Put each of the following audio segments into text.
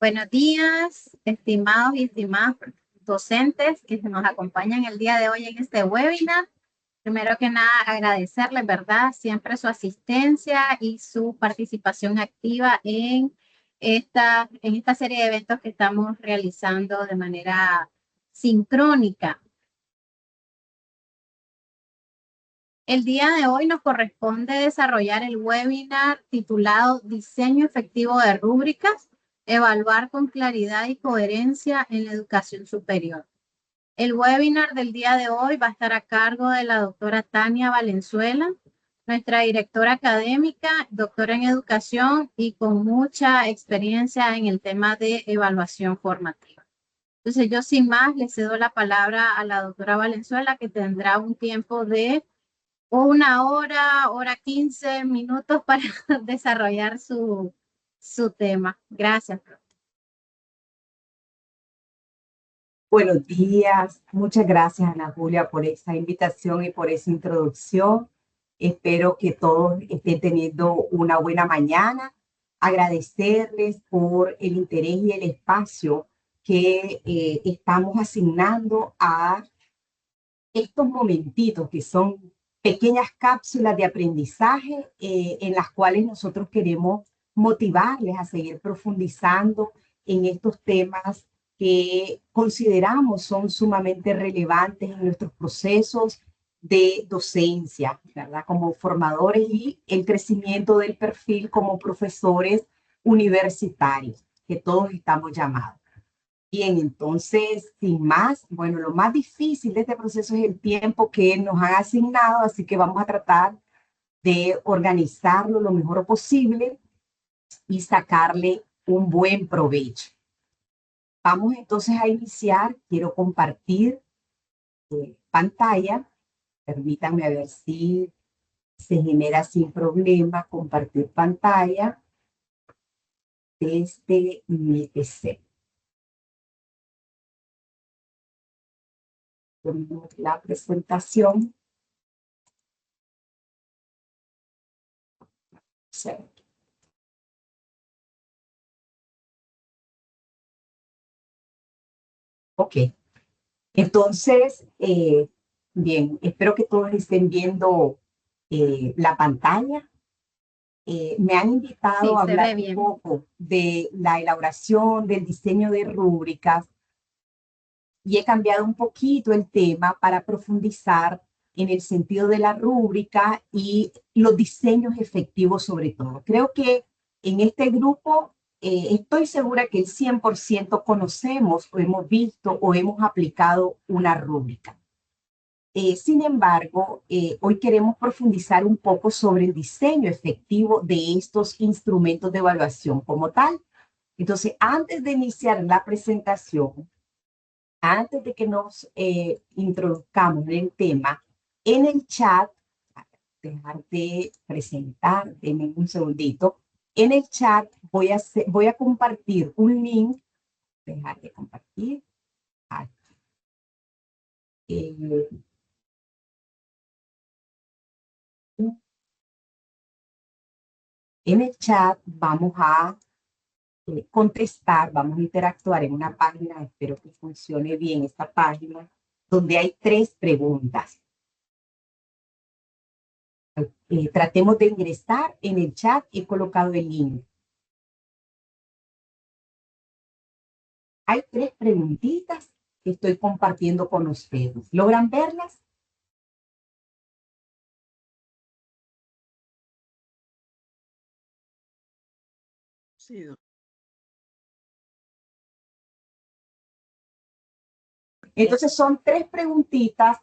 Buenos días, estimados y estimadas docentes que nos acompañan el día de hoy en este webinar. Primero que nada, agradecerles, ¿verdad? Siempre su asistencia y su participación activa en esta serie de eventos que estamos realizando de manera sincrónica. El día de hoy nos corresponde desarrollar el webinar titulado Diseño efectivo de rúbricas, evaluar con claridad y coherencia en la educación superior. El webinar del día de hoy va a estar a cargo de la doctora Tania Valenzuela, nuestra directora académica, doctora en educación y con mucha experiencia en el tema de evaluación formativa. Entonces yo sin más le cedo la palabra a la doctora Valenzuela, que tendrá un tiempo de 1 hora, hora 15 minutos para desarrollar su tema. Gracias. Buenos días, muchas gracias Ana Julia por esa invitación y por esa introducción. Espero que todos estén teniendo una buena mañana. Agradecerles por el interés y el espacio que estamos asignando a estos momentitos que son pequeñas cápsulas de aprendizaje en las cuales nosotros queremos motivarles a seguir profundizando en estos temas que consideramos son sumamente relevantes en nuestros procesos de docencia, ¿verdad? Como formadores y el crecimiento del perfil como profesores universitarios, que todos estamos llamados. Bien, entonces, sin más, bueno, lo más difícil de este proceso es el tiempo que nos han asignado, así que vamos a tratar de organizarlo lo mejor posible y sacarle un buen provecho. Vamos entonces a iniciar. Quiero compartir pantalla. Permítanme a ver si se genera sin problema compartir pantalla desde mi PC. Ponemos la presentación. Sí. Ok. Entonces, bien, espero que todos estén viendo la pantalla. Me han invitado Sí, a se hablar ve un bien. poco de la elaboración, del diseño de rúbricas y he cambiado un poquito el tema para profundizar en el sentido de la rúbrica y los diseños efectivos sobre todo. Creo que en este grupo estoy segura que el 100% conocemos o hemos visto o hemos aplicado una rúbrica. Sin embargo, hoy queremos profundizar un poco sobre el diseño efectivo de estos instrumentos de evaluación como tal. Entonces, antes de iniciar la presentación, antes de que nos introduzcamos en el tema, en el chat, dejar de presentar, denme un segundito, en el chat voy a compartir un link, dejar de compartir, aquí. En el chat vamos a contestar, vamos a interactuar en una página, espero que funcione bien esta página, donde hay 3 preguntas. Tratemos de ingresar en el chat, he colocado el link. Hay 3 preguntitas que estoy compartiendo con ustedes. ¿Logran verlas? Sí, Entonces son 3 preguntitas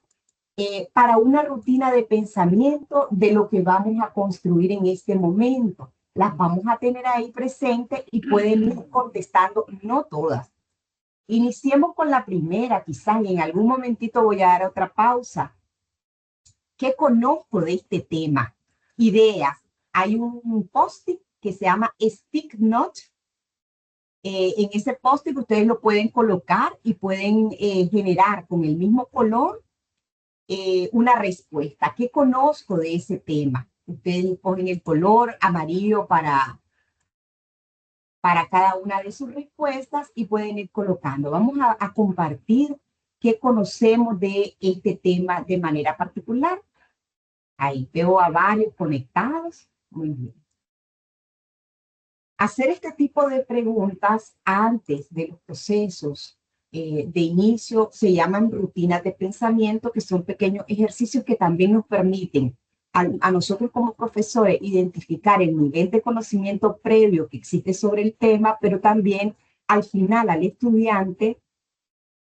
para una rutina de pensamiento de lo que vamos a construir en este momento. Las vamos a tener ahí presentes y pueden ir contestando, no todas. Iniciemos con la primera, quizás en algún momentito voy a dar otra pausa. ¿Qué conozco de este tema? Ideas. Hay un post-it que se llama Stick Note. En ese post-it ustedes lo pueden colocar y pueden generar con el mismo color una respuesta. ¿Qué conozco de ese tema? Ustedes ponen el color amarillo para para cada una de sus respuestas y pueden ir colocando. Vamos a compartir qué conocemos de este tema de manera particular. Ahí veo a varios conectados. Muy bien. Hacer este tipo de preguntas antes de los procesos de inicio se llaman rutinas de pensamiento, que son pequeños ejercicios que también nos permiten a nosotros como profesores identificar el nivel de conocimiento previo que existe sobre el tema, pero también al final al estudiante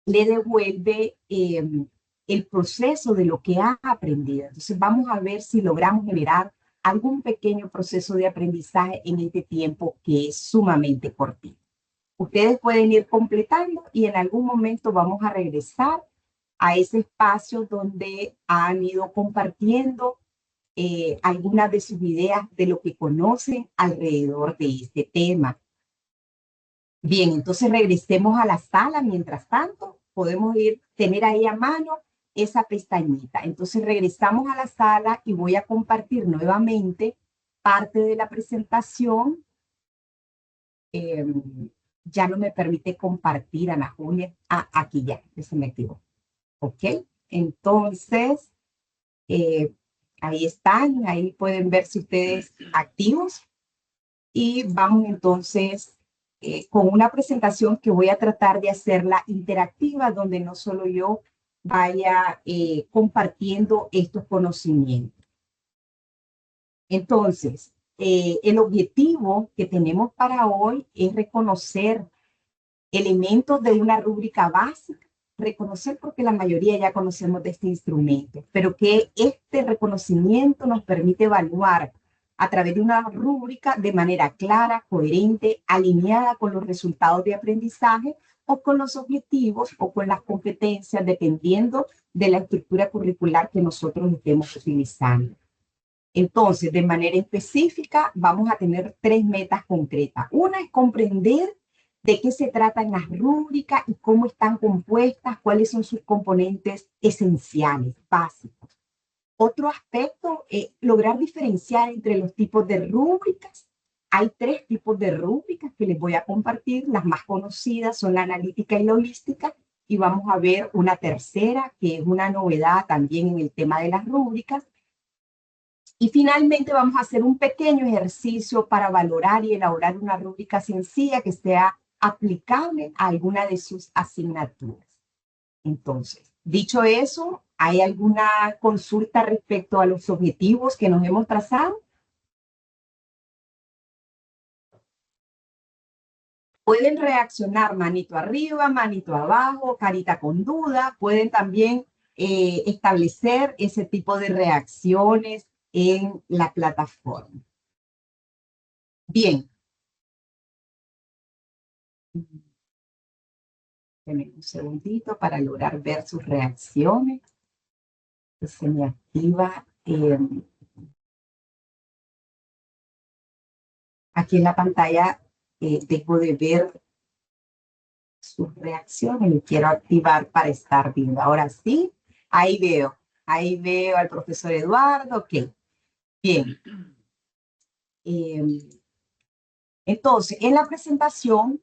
le devuelve el proceso de lo que ha aprendido. Entonces vamos a ver si logramos generar algún pequeño proceso de aprendizaje en este tiempo que es sumamente cortito. Ustedes pueden ir completando y en algún momento vamos a regresar a ese espacio donde han ido compartiendo algunas de sus ideas de lo que conocen alrededor de este tema. Bien, entonces regresemos a la sala. Mientras tanto, podemos tener ahí a mano esa pestañita. Entonces regresamos a la sala y voy a compartir nuevamente parte de la presentación. Ya no me permite compartir, Ana Julia. Ah, aquí ya, se me activó. Ok, entonces, ahí están, ahí pueden verse ustedes activos. Y vamos entonces con una presentación que voy a tratar de hacerla interactiva, donde no solo yo vaya compartiendo estos conocimientos. Entonces, el objetivo que tenemos para hoy es reconocer elementos de una rúbrica básica, reconocer porque la mayoría ya conocemos de este instrumento, pero que este reconocimiento nos permite evaluar a través de una rúbrica de manera clara, coherente, alineada con los resultados de aprendizaje o con los objetivos o con las competencias, dependiendo de la estructura curricular que nosotros estemos utilizando. Entonces, de manera específica, vamos a tener 3 metas concretas. Una es comprender de qué se tratan las rúbricas y cómo están compuestas, cuáles son sus componentes esenciales, básicos. Otro aspecto es lograr diferenciar entre los tipos de rúbricas. Hay 3 tipos de rúbricas que les voy a compartir. Las más conocidas son la analítica y la holística. Y vamos a ver una tercera, que es una novedad también en el tema de las rúbricas. Y finalmente vamos a hacer un pequeño ejercicio para valorar y elaborar una rúbrica sencilla que sea aplicable a alguna de sus asignaturas. Entonces, dicho eso, ¿hay alguna consulta respecto a los objetivos que nos hemos trazado? Pueden reaccionar manito arriba, manito abajo, carita con duda. Pueden también establecer ese tipo de reacciones en la plataforma. Bien. Denme un segundito para lograr ver sus reacciones. Se me activa aquí en la pantalla. Dejo de ver sus reacciones y quiero activar para estar viendo. Ahora sí, ahí veo al profesor Eduardo. Ok, bien. Entonces, en la presentación,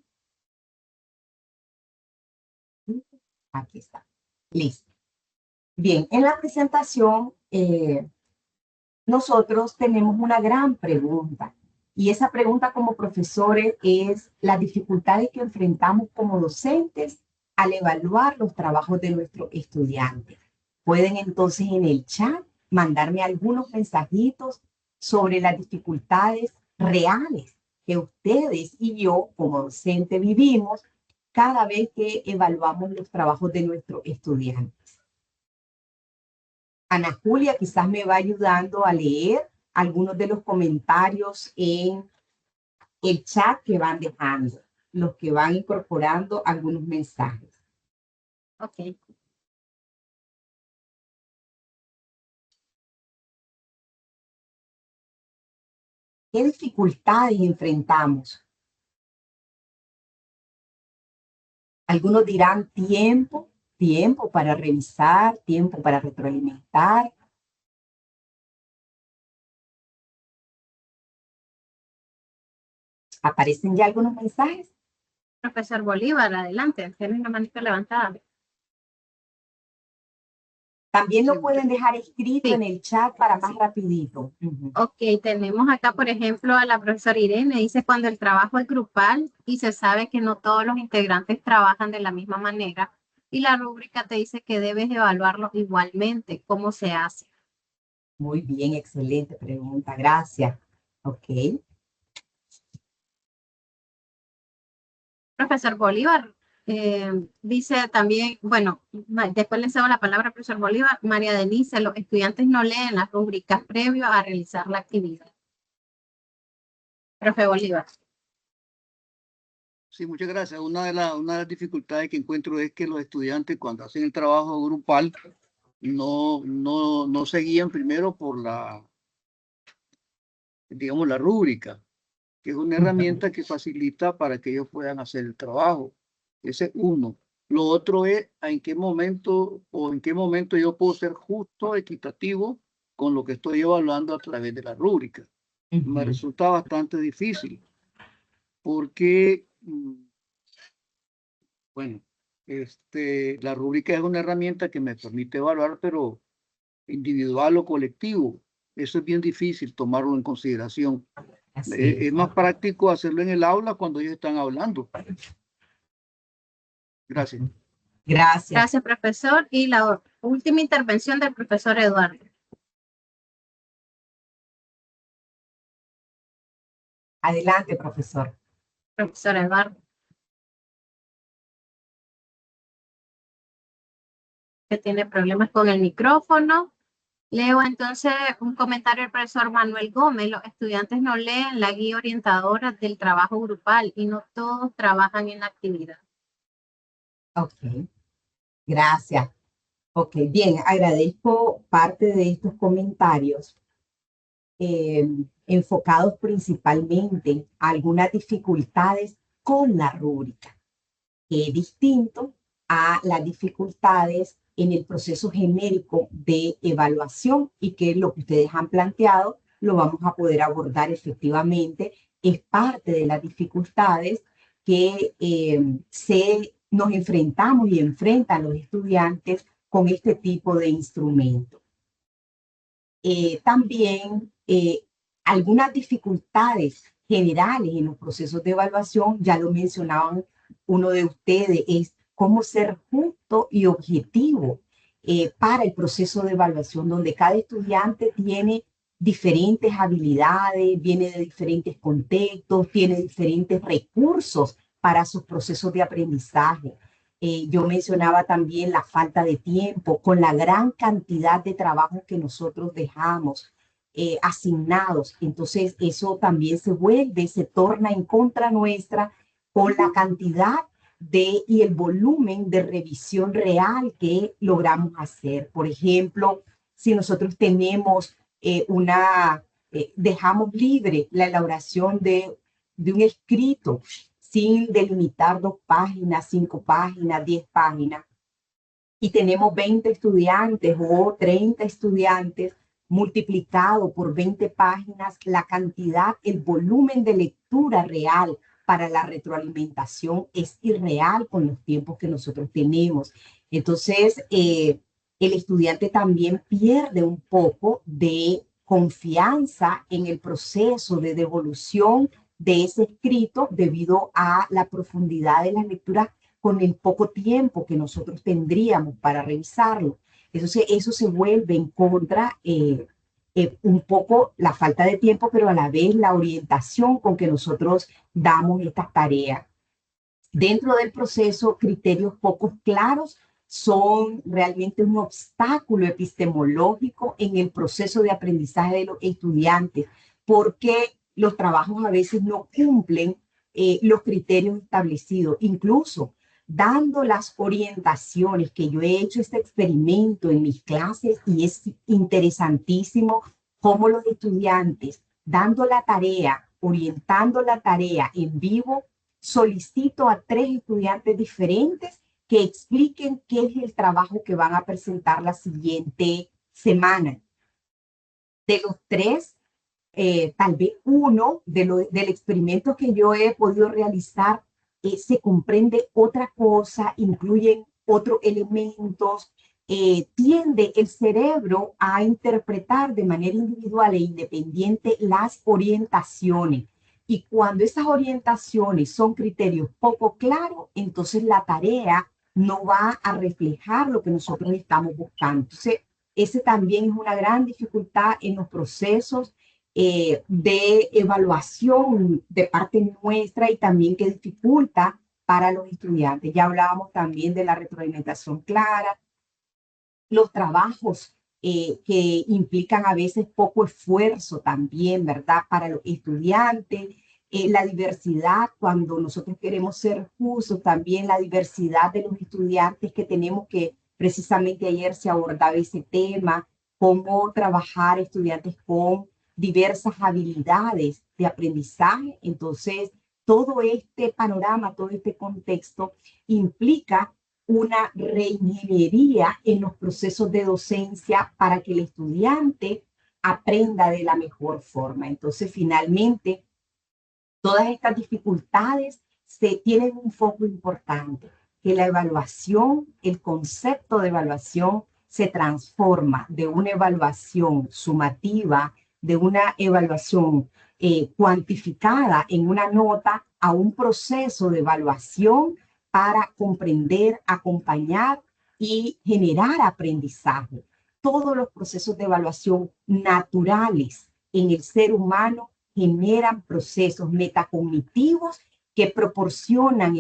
aquí está, listo. Bien, en la presentación, nosotros tenemos una gran pregunta. Y esa pregunta como profesores es las dificultades que enfrentamos como docentes al evaluar los trabajos de nuestros estudiantes. Pueden entonces en el chat mandarme algunos mensajitos sobre las dificultades reales que ustedes y yo como docente vivimos cada vez que evaluamos los trabajos de nuestros estudiantes. Ana Julia quizás me va ayudando a leer algunos de los comentarios en el chat que van dejando, los que van incorporando algunos mensajes. Ok. ¿Qué dificultades enfrentamos? Algunos dirán tiempo para revisar, tiempo para retroalimentar. ¿Aparecen ya algunos mensajes? Profesor Bolívar, adelante, tiene la manita levantada. También Sí, lo pueden dejar escrito Sí. en el chat para más rapidito. Ujú. Ok, tenemos acá, por ejemplo, a la profesora Irene, dice cuando el trabajo es grupal y se sabe que no todos los integrantes trabajan de la misma manera y la rúbrica te dice que debes evaluarlo igualmente. ¿Cómo se hace? Muy bien, excelente pregunta, gracias. Ok. Profesor Bolívar dice también, bueno, después le cedo la palabra al profesor Bolívar. María Denise, los estudiantes no leen las rúbricas previo a realizar la actividad. Profe Bolívar. sí, muchas gracias. Una de las dificultades que encuentro es que los estudiantes cuando hacen el trabajo grupal no se guían primero por digamos, la rúbrica, que es una herramienta que facilita para que ellos puedan hacer el trabajo. Ese es uno. Lo otro es en qué momento yo puedo ser justo, equitativo con lo que estoy evaluando a través de la rúbrica. Me Ujú. resulta bastante difícil porque, bueno, la rúbrica es una herramienta que me permite evaluar, pero individual o colectivo. Eso es bien difícil tomarlo en consideración. Así es. Es más práctico hacerlo en el aula cuando ellos están hablando. Gracias. Gracias. Gracias, profesor. Y la última intervención del profesor Eduardo. Adelante, profesor. Profesor Eduardo. Que tiene problemas con el micrófono. Leo entonces un comentario del profesor Manuel Gómez. Los estudiantes no leen la guía orientadora del trabajo grupal y no todos trabajan en la actividad. Ok, gracias. Ok, bien, agradezco parte de estos comentarios enfocados principalmente a algunas dificultades con la rúbrica, que es distinto a las dificultades en el proceso genérico de evaluación y que lo que ustedes han planteado lo vamos a poder abordar efectivamente. Es parte de las dificultades que nos enfrentamos y enfrentan los estudiantes con este tipo de instrumentos. También algunas dificultades generales en los procesos de evaluación, ya lo mencionaban uno de ustedes, es cómo ser justo y objetivo para el proceso de evaluación, donde cada estudiante tiene diferentes habilidades, viene de diferentes contextos, tiene diferentes recursos para sus procesos de aprendizaje. Yo mencionaba también la falta de tiempo, con la gran cantidad de trabajos que nosotros dejamos asignados. Entonces, eso también se torna en contra nuestra con la cantidad y el volumen de revisión real que logramos hacer. Por ejemplo, si nosotros tenemos dejamos libre la elaboración de un escrito sin delimitar 2 páginas, 5 páginas, 10 páginas, y tenemos 20 estudiantes o 30 estudiantes, multiplicado por 20 páginas, la cantidad, el volumen de lectura real para la retroalimentación es irreal con los tiempos que nosotros tenemos. Entonces, el estudiante también pierde un poco de confianza en el proceso de devolución de ese escrito debido a la profundidad de las lecturas con el poco tiempo que nosotros tendríamos para revisarlo. Entonces, eso se vuelve en contra un poco la falta de tiempo, pero a la vez la orientación con que nosotros damos estas tareas. Dentro del proceso, criterios poco claros son realmente un obstáculo epistemológico en el proceso de aprendizaje de los estudiantes, porque los trabajos a veces no cumplen los criterios establecidos, incluso dando las orientaciones, que yo he hecho este experimento en mis clases y es interesantísimo cómo los estudiantes, dando la tarea, orientando la tarea en vivo, solicito a 3 estudiantes diferentes que expliquen qué es el trabajo que van a presentar la siguiente semana. De los 3, tal vez uno del experimento que yo he podido realizar se comprende otra cosa, incluyen otros elementos, tiende el cerebro a interpretar de manera individual e independiente las orientaciones. Y cuando esas orientaciones son criterios poco claros, entonces la tarea no va a reflejar lo que nosotros estamos buscando. Entonces, ese también es una gran dificultad en los procesos de evaluación de parte nuestra y también que dificulta para los estudiantes. Ya hablábamos también de la retroalimentación clara, los trabajos que implican a veces poco esfuerzo también, ¿verdad? Para los estudiantes, la diversidad, cuando nosotros queremos ser justos, también la diversidad de los estudiantes que tenemos, que precisamente ayer se abordaba ese tema, cómo trabajar estudiantes con diversas habilidades de aprendizaje. Entonces, todo este panorama, todo este contexto implica una reingeniería en los procesos de docencia para que el estudiante aprenda de la mejor forma. Entonces, finalmente, todas estas dificultades tienen un foco importante, que la evaluación, el concepto de evaluación se transforma de una evaluación sumativa, de una evaluación cuantificada en una nota, a un proceso de evaluación para comprender, acompañar y generar aprendizaje. Todos los procesos de evaluación naturales en el ser humano generan procesos metacognitivos que proporcionan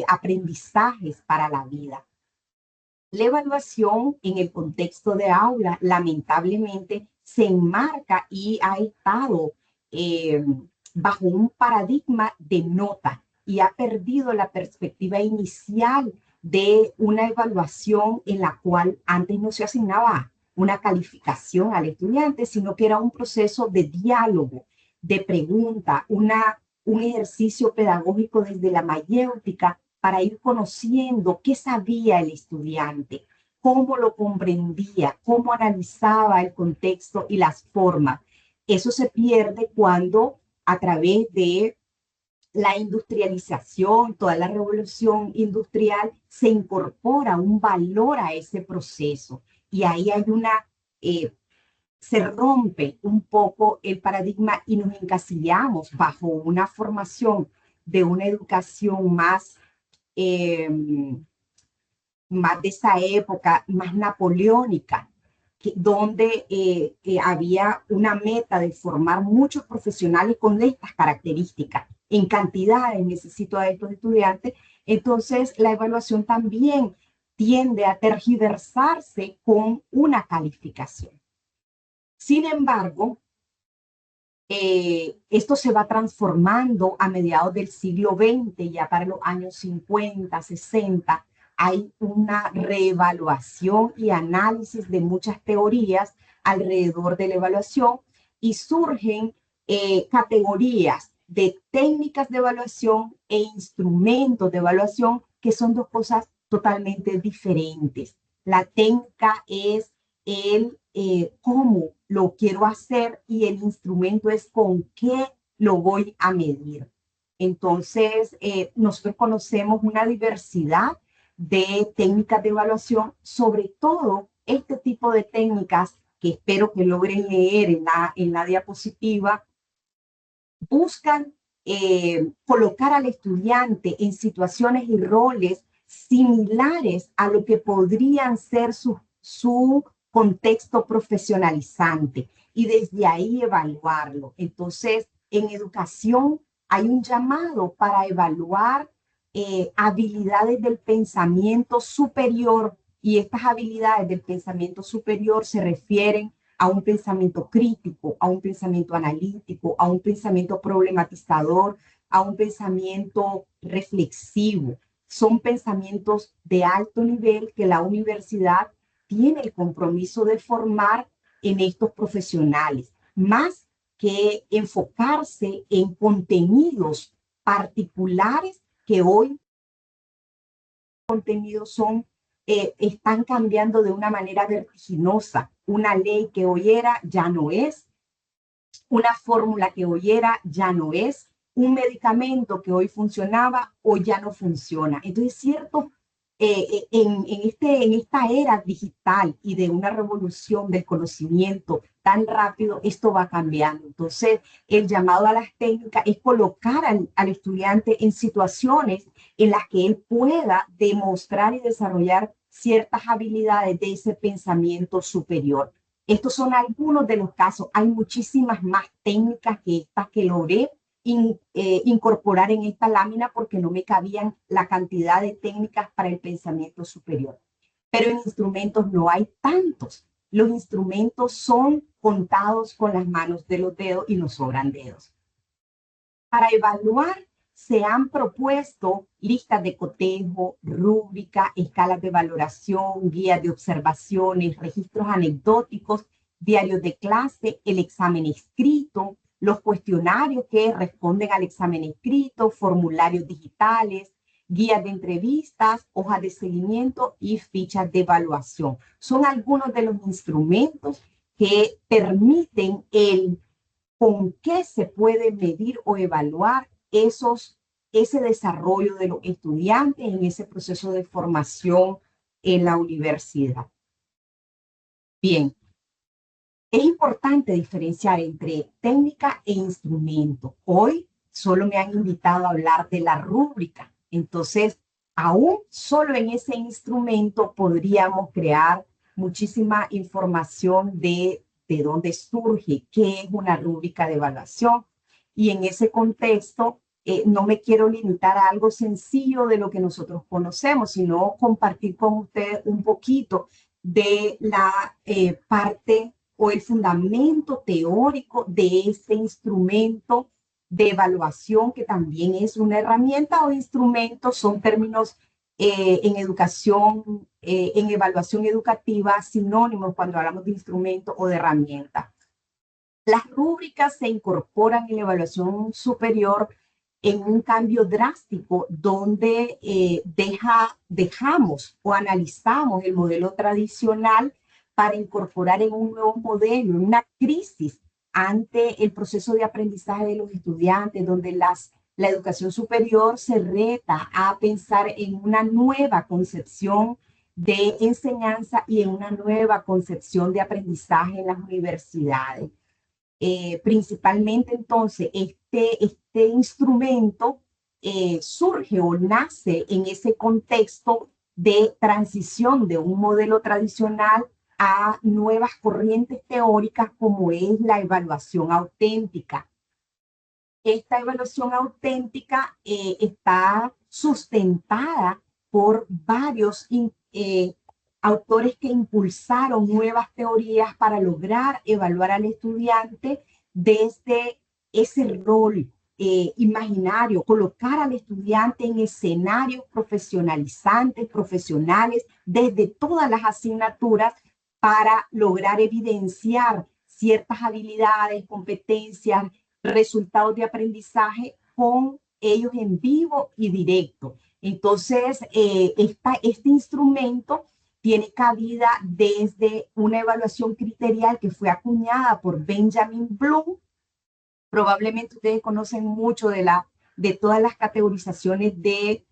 aprendizajes para la vida. La evaluación en el contexto de aula, lamentablemente, se enmarca y ha estado bajo un paradigma de nota y ha perdido la perspectiva inicial de una evaluación en la cual antes no se asignaba una calificación al estudiante, sino que era un proceso de diálogo, de pregunta, un ejercicio pedagógico desde la mayéutica para ir conociendo qué sabía el estudiante, cómo lo comprendía, cómo analizaba el contexto y las formas. Eso se pierde cuando a través de la industrialización, toda la revolución industrial, se incorpora un valor a ese proceso. Y ahí hay se rompe un poco el paradigma y nos encasillamos bajo una formación de una educación eh, más de esa época, más napoleónica, donde había una meta de formar muchos profesionales con estas características. En cantidades necesito a estos estudiantes. Entonces, la evaluación también tiende a tergiversarse con una calificación. Sin embargo, esto se va transformando a mediados del siglo XX, ya para los años 50, 60, hay una reevaluación y análisis de muchas teorías alrededor de la evaluación y surgen categorías de técnicas de evaluación e instrumentos de evaluación, que son dos cosas totalmente diferentes. La técnica es el cómo lo quiero hacer y el instrumento es con qué lo voy a medir. Entonces, nosotros conocemos una diversidad de técnicas de evaluación, sobre todo este tipo de técnicas que espero que logren leer en la diapositiva, buscan colocar al estudiante en situaciones y roles similares a lo que podrían ser su contexto profesionalizante y desde ahí evaluarlo. Entonces, en educación hay un llamado para evaluar habilidades del pensamiento superior, y estas habilidades del pensamiento superior se refieren a un pensamiento crítico, a un pensamiento analítico, a un pensamiento problematizador, a un pensamiento reflexivo. Son pensamientos de alto nivel que la universidad tiene el compromiso de formar en estos profesionales, más que enfocarse en contenidos particulares que hoy contenidos están cambiando de una manera vertiginosa. Una ley que hoy era, ya no es. una fórmula que hoy era, ya no es, un medicamento que hoy funcionaba o ya no funciona. Entonces, cierto, en esta era digital y de una revolución del conocimiento tan rápido, esto va cambiando. Entonces, el llamado a las técnicas es colocar al estudiante en situaciones en las que él pueda demostrar y desarrollar ciertas habilidades de ese pensamiento superior. Estos son algunos de los casos. Hay muchísimas más técnicas que estas que logré incorporar en esta lámina porque no me cabían la cantidad de técnicas para el pensamiento superior. Pero en instrumentos no hay tantos. Los instrumentos son contados con las manos de los dedos y nos sobran dedos. Para evaluar se han propuesto listas de cotejo, rúbrica, escalas de valoración, guías de observaciones, registros anecdóticos, diarios de clase, el examen escrito, los cuestionarios que responden al examen escrito, formularios digitales, guías de entrevistas, hojas de seguimiento y fichas de evaluación. Son algunos de los instrumentos que permiten el con qué se puede medir o evaluar ese desarrollo de los estudiantes en ese proceso de formación en la universidad. Bien, es importante diferenciar entre técnica e instrumento. Hoy solo me han invitado a hablar de la rúbrica, entonces aún solo en ese instrumento podríamos crear muchísima información de dónde surge, qué es una rúbrica de evaluación. Y en ese contexto, no me quiero limitar a algo sencillo de lo que nosotros conocemos, sino compartir con ustedes un poquito de la parte o el fundamento teórico de este instrumento de evaluación, que también es una herramienta o instrumento, son términos en educación, en evaluación educativa, sinónimos cuando hablamos de instrumento o de herramienta. Las rúbricas se incorporan en la evaluación superior en un cambio drástico donde dejamos o analizamos el modelo tradicional para incorporar en un nuevo modelo, una crisis ante el proceso de aprendizaje de los estudiantes, donde la educación superior se reta a pensar en una nueva concepción de enseñanza y en una nueva concepción de aprendizaje en las universidades. Principalmente entonces este instrumento surge o nace en ese contexto de transición de un modelo tradicional a nuevas corrientes teóricas como es la evaluación auténtica. Esta evaluación auténtica está sustentada por varios autores que impulsaron nuevas teorías para lograr evaluar al estudiante desde ese rol imaginario, colocar al estudiante en escenarios profesionalizantes, profesionales, desde todas las asignaturas para lograr evidenciar ciertas habilidades, competencias, resultados de aprendizaje con ellos en vivo y directo. Entonces, este instrumento tiene cabida desde una evaluación criterial que fue acuñada por Benjamin Bloom. Probablemente ustedes conocen mucho de todas las categorizaciones de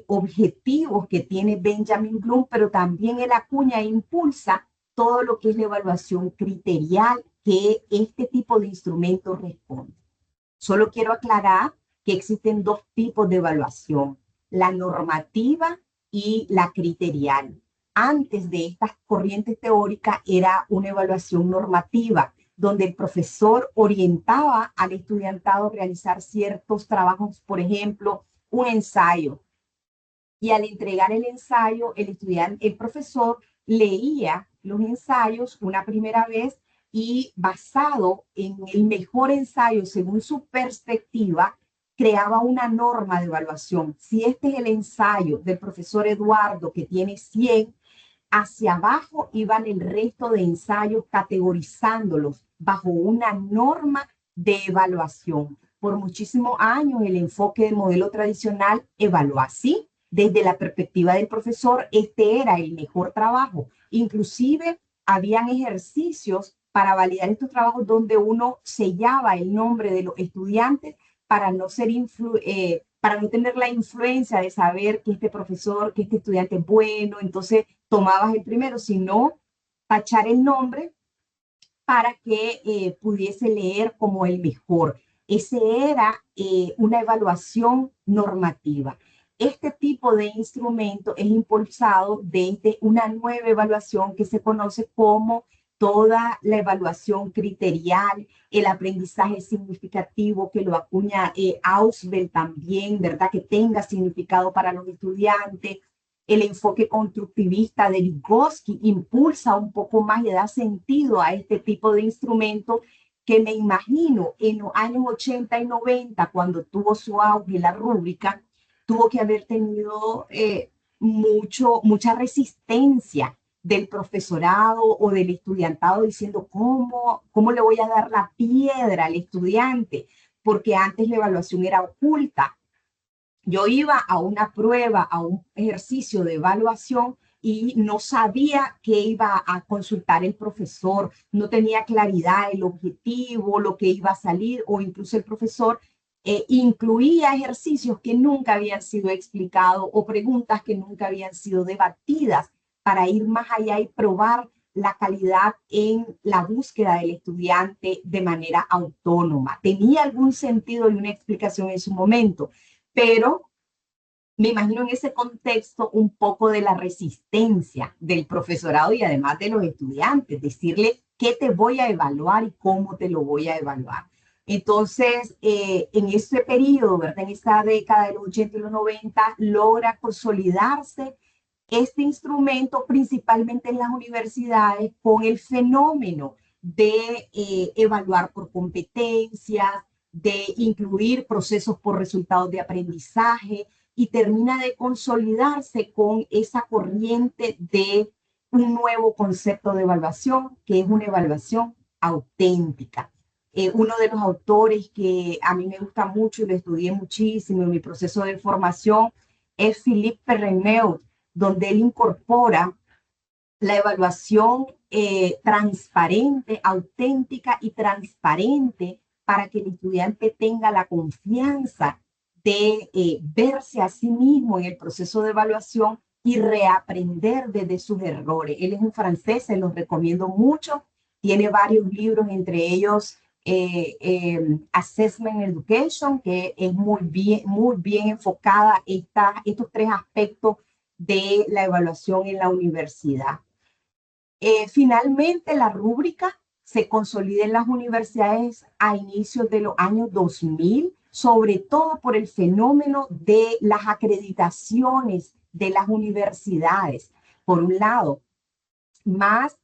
objetivos que tiene Benjamin Bloom, pero también él acuña e impulsa todo lo que es la evaluación criterial que este tipo de instrumentos responde. Solo quiero aclarar que existen dos tipos de evaluación, la normativa y la criterial. Antes de estas corrientes teóricas era una evaluación normativa, donde el profesor orientaba al estudiantado a realizar ciertos trabajos, por ejemplo, un ensayo. Y al entregar el ensayo, el profesor leía los ensayos una primera vez y basado en el mejor ensayo según su perspectiva, creaba una norma de evaluación. Si este es el ensayo del profesor Eduardo, que tiene 100, hacia abajo iban el resto de ensayos categorizándolos bajo una norma de evaluación. Por muchísimos años el enfoque del modelo tradicional evaluó así. Desde la perspectiva del profesor, este era el mejor trabajo. Inclusive habían ejercicios para validar estos trabajos donde uno sellaba el nombre de los estudiantes para no ser para no tener la influencia de saber que este profesor, que este estudiante es bueno, entonces tomabas el primero, sino tachar el nombre para que pudiese leer como el mejor. Ese era una evaluación normativa. Este tipo de instrumento es impulsado desde una nueva evaluación que se conoce como toda la evaluación criterial, el aprendizaje significativo que lo acuña Ausubel también, ¿verdad? Que tenga significado para los estudiantes. El enfoque constructivista de Vygotsky impulsa un poco más y da sentido a este tipo de instrumento que me imagino en los años 80 y 90, cuando tuvo su auge la rúbrica, tuvo que haber tenido mucha resistencia del profesorado o del estudiantado diciendo cómo le voy a dar la piedra al estudiante, porque antes la evaluación era oculta. Yo iba a una prueba, a un ejercicio de evaluación y no sabía qué iba a consultar el profesor, no tenía claridad el objetivo, lo que iba a salir, o incluso el profesor incluía ejercicios que nunca habían sido explicados o preguntas que nunca habían sido debatidas para ir más allá y probar la calidad en la búsqueda del estudiante de manera autónoma. Tenía algún sentido y una explicación en su momento, pero me imagino en ese contexto un poco de la resistencia del profesorado y además de los estudiantes, decirle qué te voy a evaluar y cómo te lo voy a evaluar. Entonces, en ese periodo, ¿verdad? En esta década de los 80 y los 90, logra consolidarse este instrumento principalmente en las universidades con el fenómeno de evaluar por competencias, de incluir procesos por resultados de aprendizaje y termina de consolidarse con esa corriente de un nuevo concepto de evaluación, que es una evaluación auténtica. Uno de los autores que a mí me gusta mucho y lo estudié muchísimo en mi proceso de formación es Philippe Perrineau, donde él incorpora la evaluación transparente, auténtica y transparente para que el estudiante tenga la confianza de verse a sí mismo en el proceso de evaluación y reaprender desde sus errores. Él es un francés, se los recomiendo mucho, tiene varios libros, entre ellos Assessment Education, que es muy bien enfocada estos tres aspectos de la evaluación en la universidad. Finalmente, la rúbrica se consolida en las universidades a inicios de los años 2000, sobre todo por el fenómeno de las acreditaciones de las universidades. Por un lado, más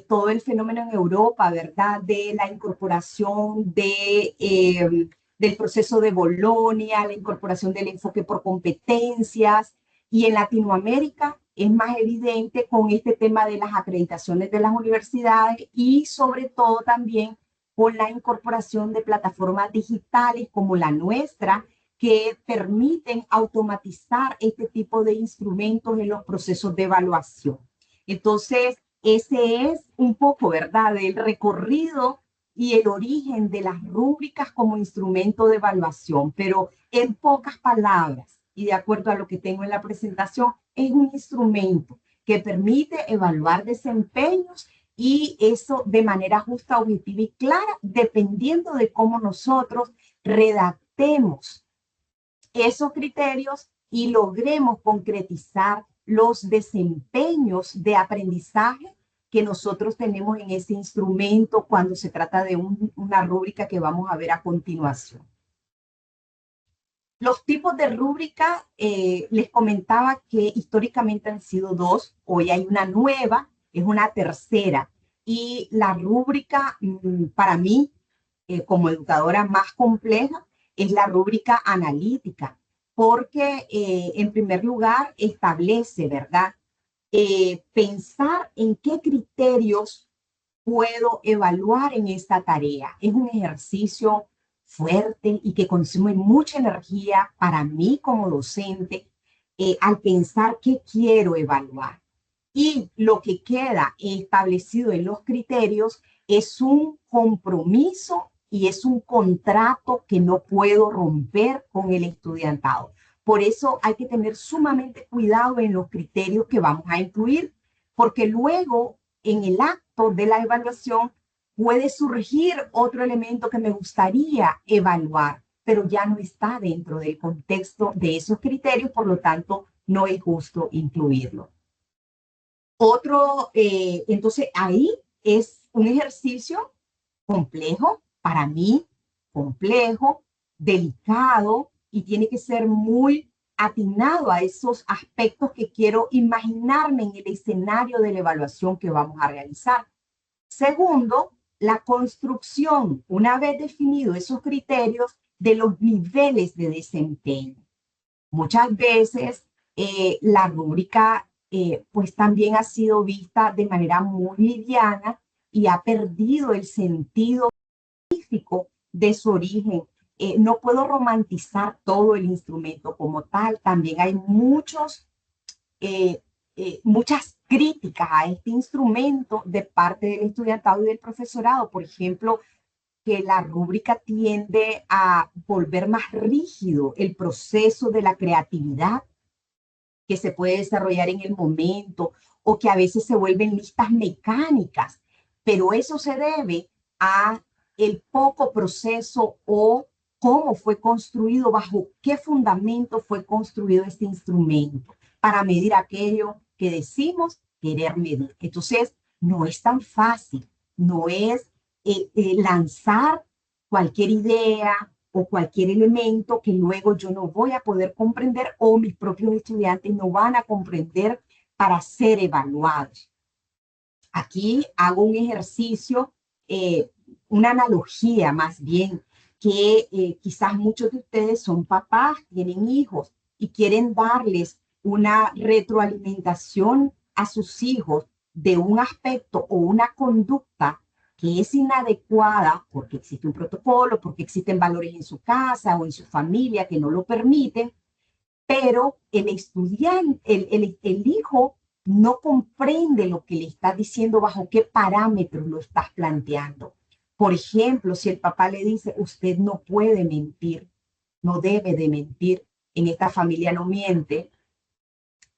todo el fenómeno en Europa, ¿verdad? De la incorporación del proceso de Bolonia, la incorporación del enfoque por competencias, y en Latinoamérica es más evidente con este tema de las acreditaciones de las universidades y sobre todo también con la incorporación de plataformas digitales como la nuestra, que permiten automatizar este tipo de instrumentos en los procesos de evaluación. Entonces, ese es un poco, ¿verdad?, el recorrido y el origen de las rúbricas como instrumento de evaluación, pero en pocas palabras y de acuerdo a lo que tengo en la presentación, es un instrumento que permite evaluar desempeños y eso de manera justa, objetiva y clara, dependiendo de cómo nosotros redactemos esos criterios y logremos concretizar los desempeños de aprendizaje que nosotros tenemos en ese instrumento cuando se trata de una rúbrica que vamos a ver a continuación. Los tipos de rúbrica, les comentaba que históricamente han sido dos, hoy hay una nueva, es una tercera, y la rúbrica para mí, como educadora más compleja, es la rúbrica analítica, porque en primer lugar establece, ¿verdad? Pensar en qué criterios puedo evaluar en esta tarea. Es un ejercicio fuerte y que consume mucha energía para mí como docente al pensar qué quiero evaluar. Y lo que queda establecido en los criterios es un compromiso y es un contrato que no puedo romper con el estudiantado. Por eso hay que tener sumamente cuidado en los criterios que vamos a incluir, porque luego en el acto de la evaluación puede surgir otro elemento que me gustaría evaluar, pero ya no está dentro del contexto de esos criterios, por lo tanto, no es justo incluirlo. Entonces ahí es un ejercicio complejo, para mí, complejo, delicado, y tiene que ser muy atinado a esos aspectos que quiero imaginarme en el escenario de la evaluación que vamos a realizar. Segundo, la construcción, una vez definidos esos criterios, de los niveles de desempeño. Muchas veces la rúbrica pues también ha sido vista de manera muy liviana y ha perdido el sentido científico de su origen. No puedo romantizar todo el instrumento como tal. También hay muchas críticas a este instrumento de parte del estudiantado y del profesorado. Por ejemplo, que la rúbrica tiende a volver más rígido el proceso de la creatividad que se puede desarrollar en el momento, o que a veces se vuelven listas mecánicas, pero eso se debe a el poco proceso o cómo fue construido, bajo qué fundamento fue construido este instrumento para medir aquello que decimos querer medir. Entonces, no es tan fácil, no es lanzar cualquier idea o cualquier elemento que luego yo no voy a poder comprender o mis propios estudiantes no van a comprender para ser evaluados. Aquí hago un ejercicio, una analogía más bien, que quizás muchos de ustedes son papás, tienen hijos y quieren darles una retroalimentación a sus hijos de un aspecto o una conducta que es inadecuada porque existe un protocolo, porque existen valores en su casa o en su familia que no lo permiten, pero el estudiante, el hijo no comprende lo que le está diciendo, bajo qué parámetros lo estás planteando. Por ejemplo, si el papá le dice, usted no puede mentir, no debe de mentir, en esta familia no miente,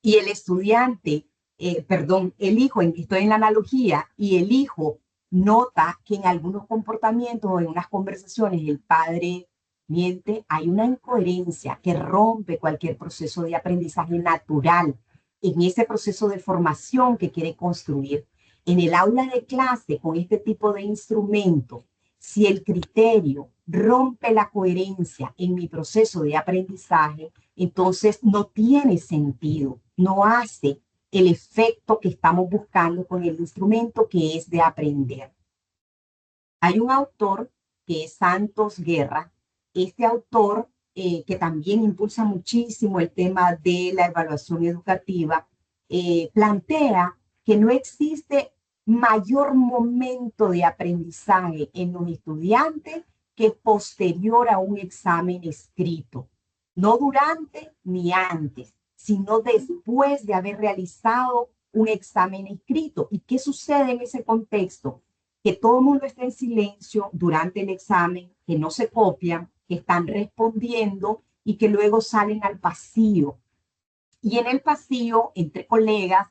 y el estudiante, el hijo, estoy en la analogía, y el hijo nota que en algunos comportamientos o en unas conversaciones el padre miente, hay una incoherencia que rompe cualquier proceso de aprendizaje natural en ese proceso de formación que quiere construir. En el aula de clase, con este tipo de instrumento, si el criterio rompe la coherencia en mi proceso de aprendizaje, entonces no tiene sentido, no hace el efecto que estamos buscando con el instrumento, que es de aprender. Hay un autor que es Santos Guerra. Este autor, que también impulsa muchísimo el tema de la evaluación educativa, plantea que no existe mayor momento de aprendizaje en los estudiantes que posterior a un examen escrito. No durante ni antes, sino después de haber realizado un examen escrito. ¿Y qué sucede en ese contexto? Que todo el mundo está en silencio durante el examen, que no se copian, que están respondiendo y que luego salen al pasillo. Y en el pasillo, entre colegas,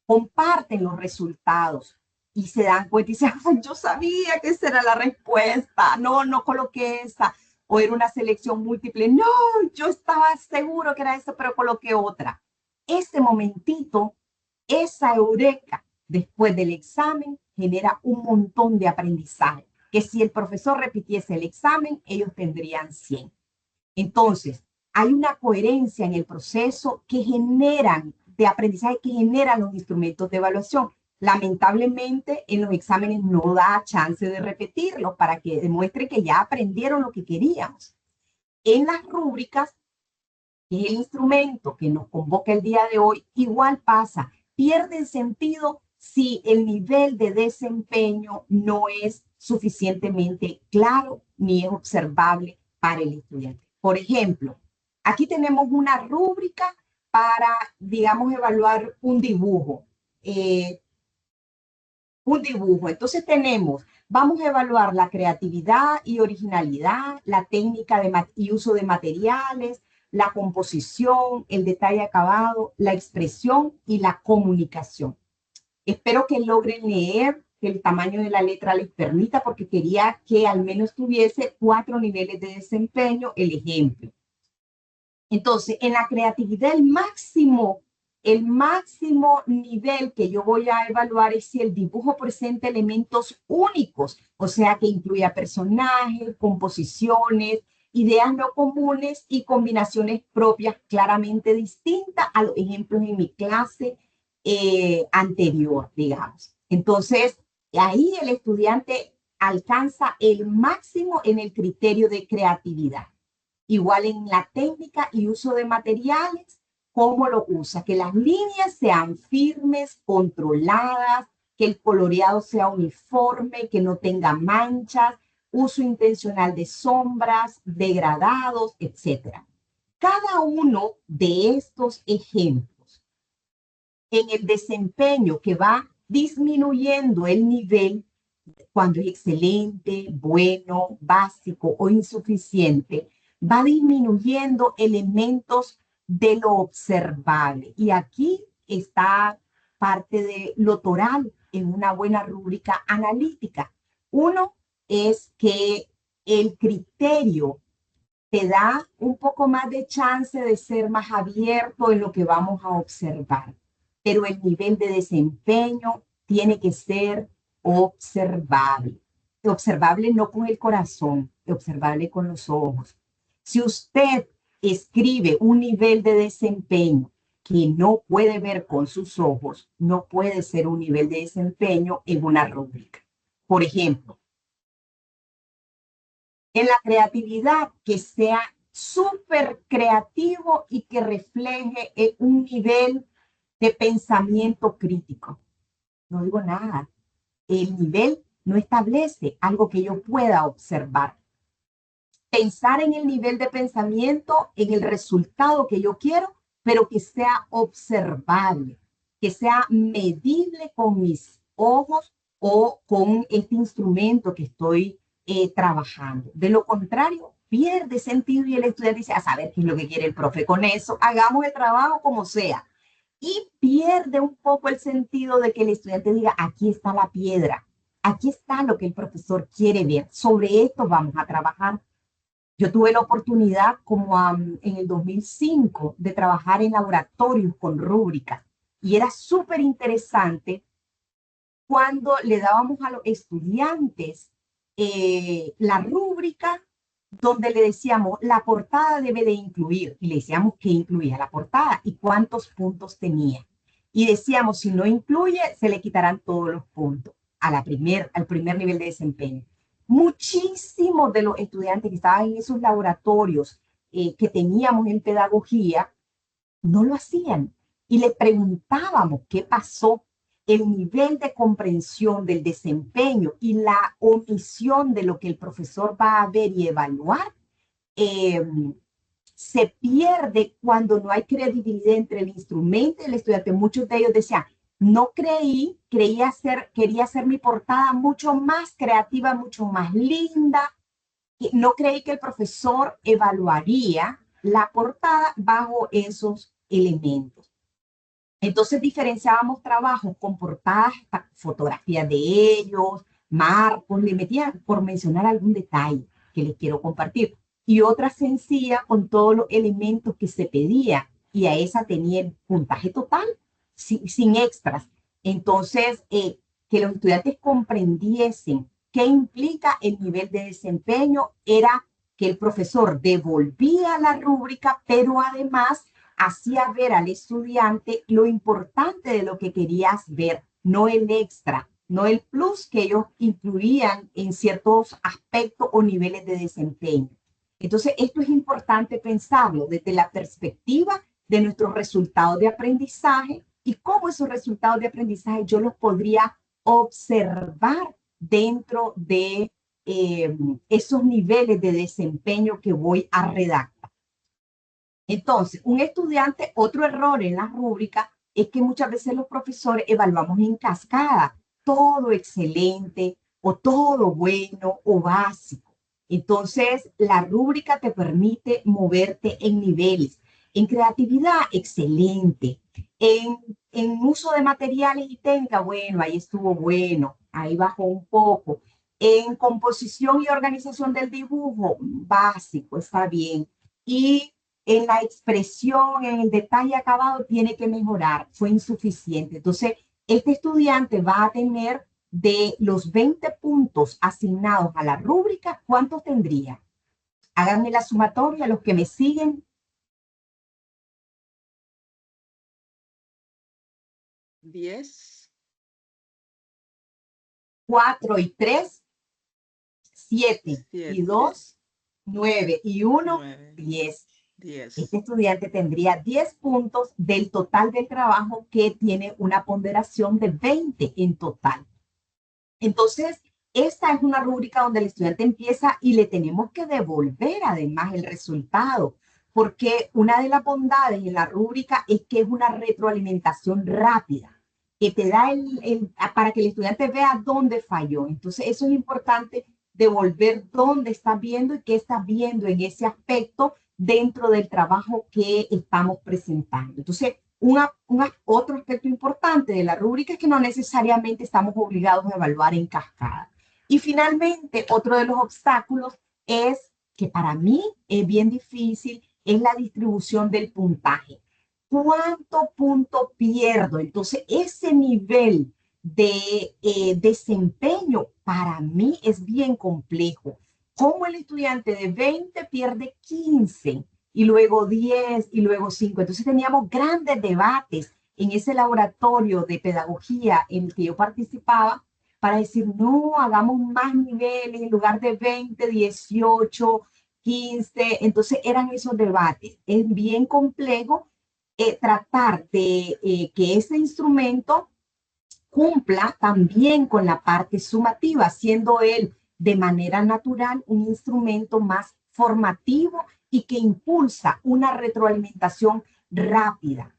comparten los resultados y se dan cuenta y dicen, yo sabía que esa era la respuesta, no coloqué esa, o era una selección múltiple, no, yo estaba seguro que era eso, pero coloqué otra. Ese momentito, esa eureka después del examen genera un montón de aprendizaje, que si el profesor repitiese el examen, ellos tendrían 100. Entonces, hay una coherencia en el proceso que generan de aprendizaje, que generan los instrumentos de evaluación. Lamentablemente, en los exámenes no da chance de repetirlo para que demuestre que ya aprendieron lo que queríamos. En las rúbricas, que es el instrumento que nos convoca el día de hoy, igual pasa. Pierde sentido si el nivel de desempeño no es suficientemente claro ni es observable para el estudiante. Por ejemplo, aquí tenemos una rúbrica para, digamos, evaluar un dibujo. un dibujo. Entonces vamos a evaluar la creatividad y originalidad, la técnica y uso de materiales, la composición, el detalle acabado, la expresión y la comunicación. Espero que logren leer, que el tamaño de la letra les permita, porque quería que al menos tuviese 4 niveles de desempeño el ejemplo. Entonces, en la creatividad, el máximo nivel que yo voy a evaluar es si el dibujo presenta elementos únicos, o sea, que incluya personajes, composiciones, ideas no comunes y combinaciones propias claramente distintas a los ejemplos en mi clase anterior, digamos. Entonces, ahí el estudiante alcanza el máximo en el criterio de creatividad. Igual en la técnica y uso de materiales, cómo lo usa, que las líneas sean firmes, controladas, que el coloreado sea uniforme, que no tenga manchas, uso intencional de sombras, degradados, etc. Cada uno de estos ejemplos en el desempeño que va disminuyendo el nivel cuando es excelente, bueno, básico o insuficiente, va disminuyendo elementos de lo observable. Y aquí está parte de lo toral en una buena rúbrica analítica. Uno es que el criterio te da un poco más de chance de ser más abierto en lo que vamos a observar, pero el nivel de desempeño tiene que ser observable. Observable no con el corazón, observable con los ojos. Si usted escribe un nivel de desempeño que no puede ver con sus ojos, no puede ser un nivel de desempeño en una rúbrica. Por ejemplo, en la creatividad, que sea súper creativo y que refleje un nivel de pensamiento crítico. No digo nada. El nivel no establece algo que yo pueda observar. Pensar en el nivel de pensamiento, en el resultado que yo quiero, pero que sea observable, que sea medible con mis ojos o con este instrumento que estoy trabajando. De lo contrario, pierde sentido y el estudiante dice, a saber qué es lo que quiere el profe con eso, hagamos el trabajo como sea. Y pierde un poco el sentido de que el estudiante diga, aquí está la piedra, aquí está lo que el profesor quiere ver, sobre esto vamos a trabajar. Yo tuve la oportunidad, como en el 2005, de trabajar en laboratorios con rúbricas y era súper interesante cuando le dábamos a los estudiantes la rúbrica donde le decíamos, la portada debe de incluir, y le decíamos qué incluía la portada y cuántos puntos tenía. Y decíamos, si no incluye, se le quitarán todos los puntos al primer nivel de desempeño. Muchísimos de los estudiantes que estaban en esos laboratorios que teníamos en pedagogía, no lo hacían. Y le preguntábamos qué pasó. El nivel de comprensión del desempeño y la omisión de lo que el profesor va a ver y evaluar se pierde cuando no hay credibilidad entre el instrumento y el estudiante. Muchos de ellos decían, no quería hacer mi portada mucho más creativa, mucho más linda. No creí que el profesor evaluaría la portada bajo esos elementos. Entonces diferenciábamos trabajos con portadas, fotografías de ellos, marcos, le metían por mencionar algún detalle que les quiero compartir. Y otra sencilla con todos los elementos que se pedía y a esa tenía el puntaje total, sin extras. Entonces, que los estudiantes comprendiesen qué implica el nivel de desempeño era que el profesor devolvía la rúbrica, pero además hacía ver al estudiante lo importante de lo que querías ver, no el extra, no el plus que ellos incluían en ciertos aspectos o niveles de desempeño. Entonces, esto es importante pensarlo desde la perspectiva de nuestros resultados de aprendizaje y cómo esos resultados de aprendizaje yo los podría observar dentro de esos niveles de desempeño que voy a redactar. Entonces, un estudiante, otro error en la rúbrica es que muchas veces los profesores evaluamos en cascada, todo excelente o todo bueno o básico. Entonces, la rúbrica te permite moverte en niveles. En creatividad, excelente. En uso de materiales y técnica, bueno, ahí estuvo bueno, ahí bajó un poco. En composición y organización del dibujo, básico, está bien. Y en la expresión, en el detalle acabado, tiene que mejorar, fue insuficiente. Entonces, este estudiante va a tener de los 20 puntos asignados a la rúbrica, ¿cuántos tendría? Háganme la sumatoria, los que me siguen. 10. 4 y 3, 7 y 7. 2, 9 y 1, 9. 10. 10. Este estudiante tendría 10 puntos del total del trabajo que tiene una ponderación de 20 en total. Entonces, esta es una rúbrica donde el estudiante empieza y le tenemos que devolver además el resultado, porque una de las bondades en la rúbrica es que es una retroalimentación rápida, que te da para que el estudiante vea dónde falló. Entonces, eso es importante, devolver dónde está viendo y qué está viendo en ese aspecto dentro del trabajo que estamos presentando. Entonces, otro aspecto importante de la rúbrica es que no necesariamente estamos obligados a evaluar en cascada. Y finalmente, otro de los obstáculos es que para mí es bien difícil, es la distribución del puntaje. ¿Cuánto punto pierdo? Entonces, ese nivel de desempeño para mí es bien complejo. ¿Cómo el estudiante de 20 pierde 15? Y luego 10 y luego 5? Entonces teníamos grandes debates en ese laboratorio de pedagogía en el que yo participaba para decir, no, hagamos más niveles en lugar de 20, 18, 15. Entonces eran esos debates. Es bien complejo tratar de que ese instrumento cumpla también con la parte sumativa, siendo él de manera natural un instrumento más formativo y que impulsa una retroalimentación rápida.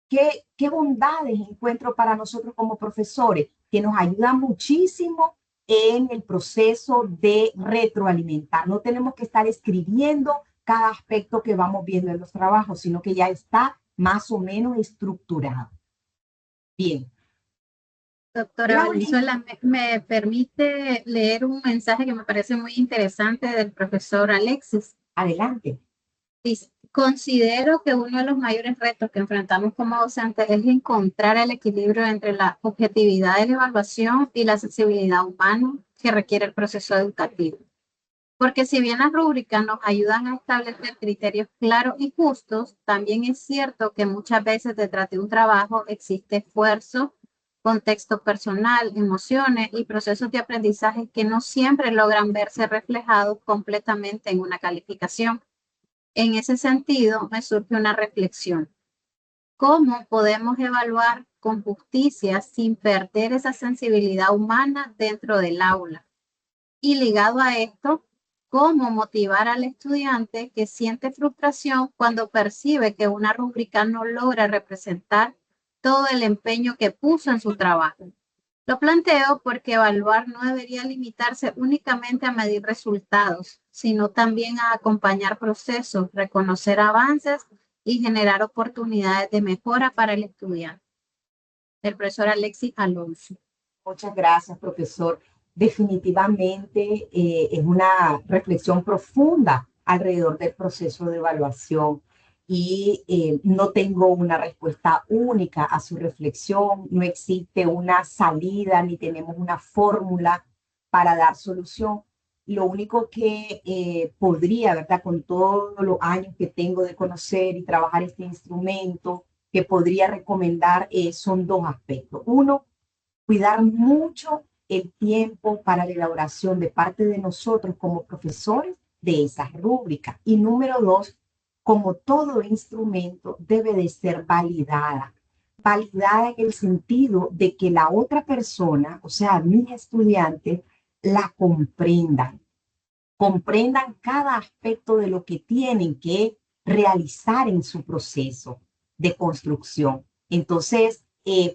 ¿Qué bondades encuentro para nosotros como profesores? Que nos ayuda muchísimo en el proceso de retroalimentar. No tenemos que estar escribiendo cada aspecto que vamos viendo en los trabajos, sino que ya está más o menos estructurado. Bien. Doctora Valenzuela, ¿me permite leer un mensaje que me parece muy interesante del profesor Alexis? Adelante. Dice, considero que uno de los mayores retos que enfrentamos como docentes es encontrar el equilibrio entre la objetividad de la evaluación y la sensibilidad humana que requiere el proceso educativo. Porque si bien las rúbricas nos ayudan a establecer criterios claros y justos, también es cierto que muchas veces detrás de un trabajo existe esfuerzo, contexto personal, emociones y procesos de aprendizaje que no siempre logran verse reflejados completamente en una calificación. En ese sentido, me surge una reflexión. ¿Cómo podemos evaluar con justicia sin perder esa sensibilidad humana dentro del aula? Y ligado a esto, ¿cómo motivar al estudiante que siente frustración cuando percibe que una rúbrica no logra representar todo el empeño que puso en su trabajo? Lo planteo porque evaluar no debería limitarse únicamente a medir resultados, sino también a acompañar procesos, reconocer avances y generar oportunidades de mejora para el estudiante. El profesor Alexis Alonso. Muchas gracias, profesor. Definitivamente es una reflexión profunda alrededor del proceso de evaluación y no tengo una respuesta única a su reflexión, no existe una salida ni tenemos una fórmula para dar solución. Lo único que podría, ¿verdad? Con todos los años que tengo de conocer y trabajar este instrumento, que podría recomendar son dos aspectos. Uno, cuidar mucho el tiempo para la elaboración de parte de nosotros como profesores de esas rúbricas. Y número dos, como todo instrumento, debe de ser validada. Validada en el sentido de que la otra persona, o sea, mis estudiantes, la comprendan. Comprendan cada aspecto de lo que tienen que realizar en su proceso de construcción. Entonces,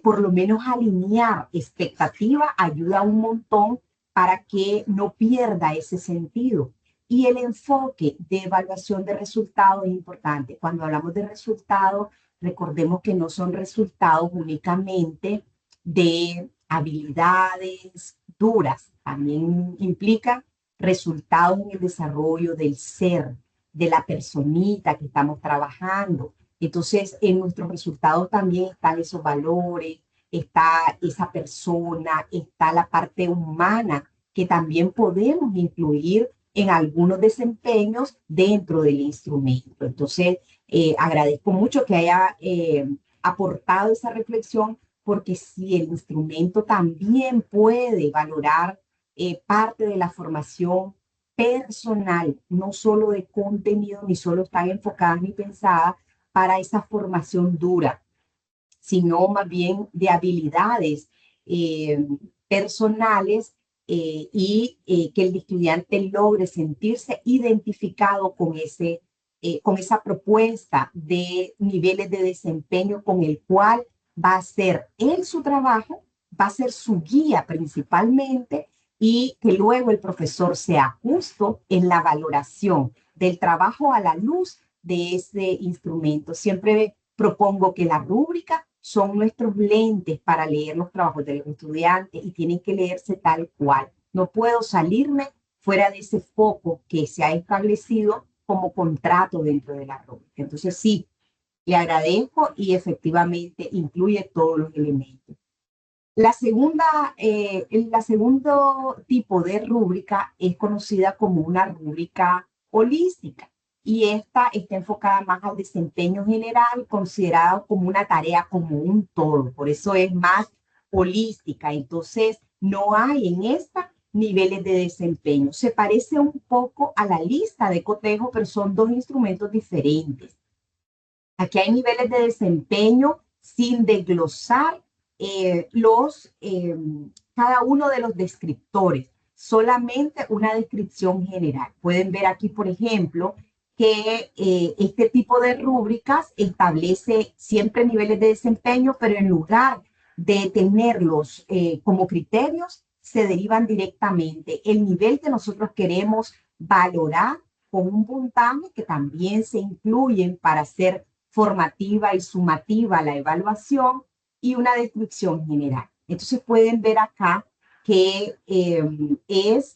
por lo menos alinear expectativa ayuda un montón para que no pierda ese sentido. Y el enfoque de evaluación de resultados es importante. Cuando hablamos de resultados, recordemos que no son resultados únicamente de habilidades duras, también implica resultados en el desarrollo del ser, de la personita que estamos trabajando. Entonces, en nuestros resultados también están esos valores, está esa persona, está la parte humana que también podemos incluir en algunos desempeños dentro del instrumento. Entonces, agradezco mucho que haya aportado esa reflexión, porque si el instrumento también puede valorar parte de la formación personal, no solo de contenido, ni solo están enfocadas ni pensadas para esa formación dura, sino más bien de habilidades personales que el estudiante logre sentirse identificado con esa propuesta de niveles de desempeño con el cual va a ser él su trabajo, va a ser su guía principalmente, y que luego el profesor sea justo en la valoración del trabajo a la luz de ese instrumento. Siempre propongo que la rúbrica son nuestros lentes para leer los trabajos de los estudiantes y tienen que leerse tal cual. No puedo salirme fuera de ese foco que se ha establecido como contrato dentro de la rúbrica. Entonces, sí, le agradezco y efectivamente incluye todos los elementos. El segundo tipo de rúbrica es conocida como una rúbrica holística, y esta está enfocada más al desempeño general, considerado como una tarea como un todo. Por eso es más holística. Entonces, no hay en esta niveles de desempeño. Se parece un poco a la lista de cotejo, pero son dos instrumentos diferentes. Aquí hay niveles de desempeño sin desglosar cada uno de los descriptores, solamente una descripción general. Pueden ver aquí, por ejemplo, que este tipo de rúbricas establece siempre niveles de desempeño, pero en lugar de tenerlos como criterios, se derivan directamente el nivel que nosotros queremos valorar con un puntaje que también se incluyen para hacer formativa y sumativa la evaluación, y una descripción general. Entonces pueden ver acá que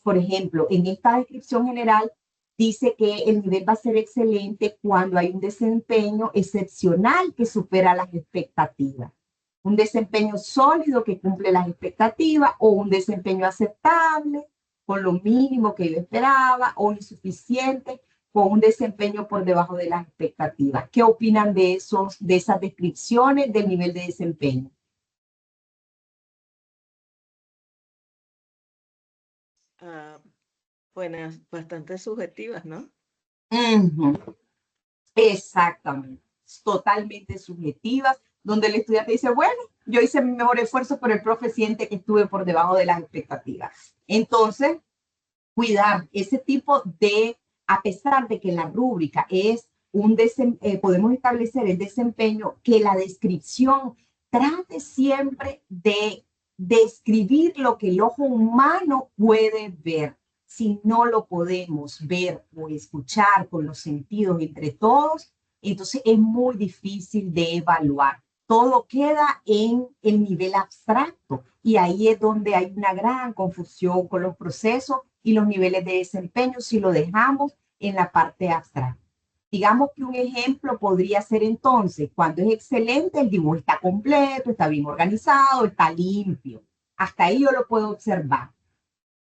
por ejemplo, en esta descripción general dice que el nivel va a ser excelente cuando hay un desempeño excepcional que supera las expectativas, un desempeño sólido que cumple las expectativas, o un desempeño aceptable con lo mínimo que yo esperaba, o insuficiente con un desempeño por debajo de las expectativas. ¿Qué opinan de esas descripciones del nivel de desempeño? Buenas, bastante subjetivas, ¿no? Exactamente, totalmente subjetivas, donde el estudiante dice, bueno, yo hice mi mejor esfuerzo, pero el profe siente que estuve por debajo de las expectativas. Entonces, cuidar ese tipo de, a pesar de que la rúbrica es podemos establecer el desempeño, que la descripción trate siempre de describir lo que el ojo humano puede ver. Si no lo podemos ver o escuchar con los sentidos entre todos, entonces es muy difícil de evaluar. Todo queda en el nivel abstracto, y ahí es donde hay una gran confusión con los procesos y los niveles de desempeño si lo dejamos en la parte abstracta. Digamos que un ejemplo podría ser entonces, cuando es excelente, el dibujo está completo, está bien organizado, está limpio. Hasta ahí yo lo puedo observar.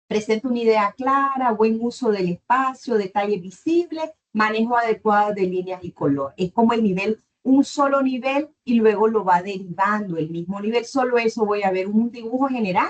Presenta una idea clara, buen uso del espacio, detalle visible, manejo adecuado de líneas y color. Es como el nivel, un solo nivel, y luego lo va derivando el mismo nivel. Solo eso voy a ver un dibujo general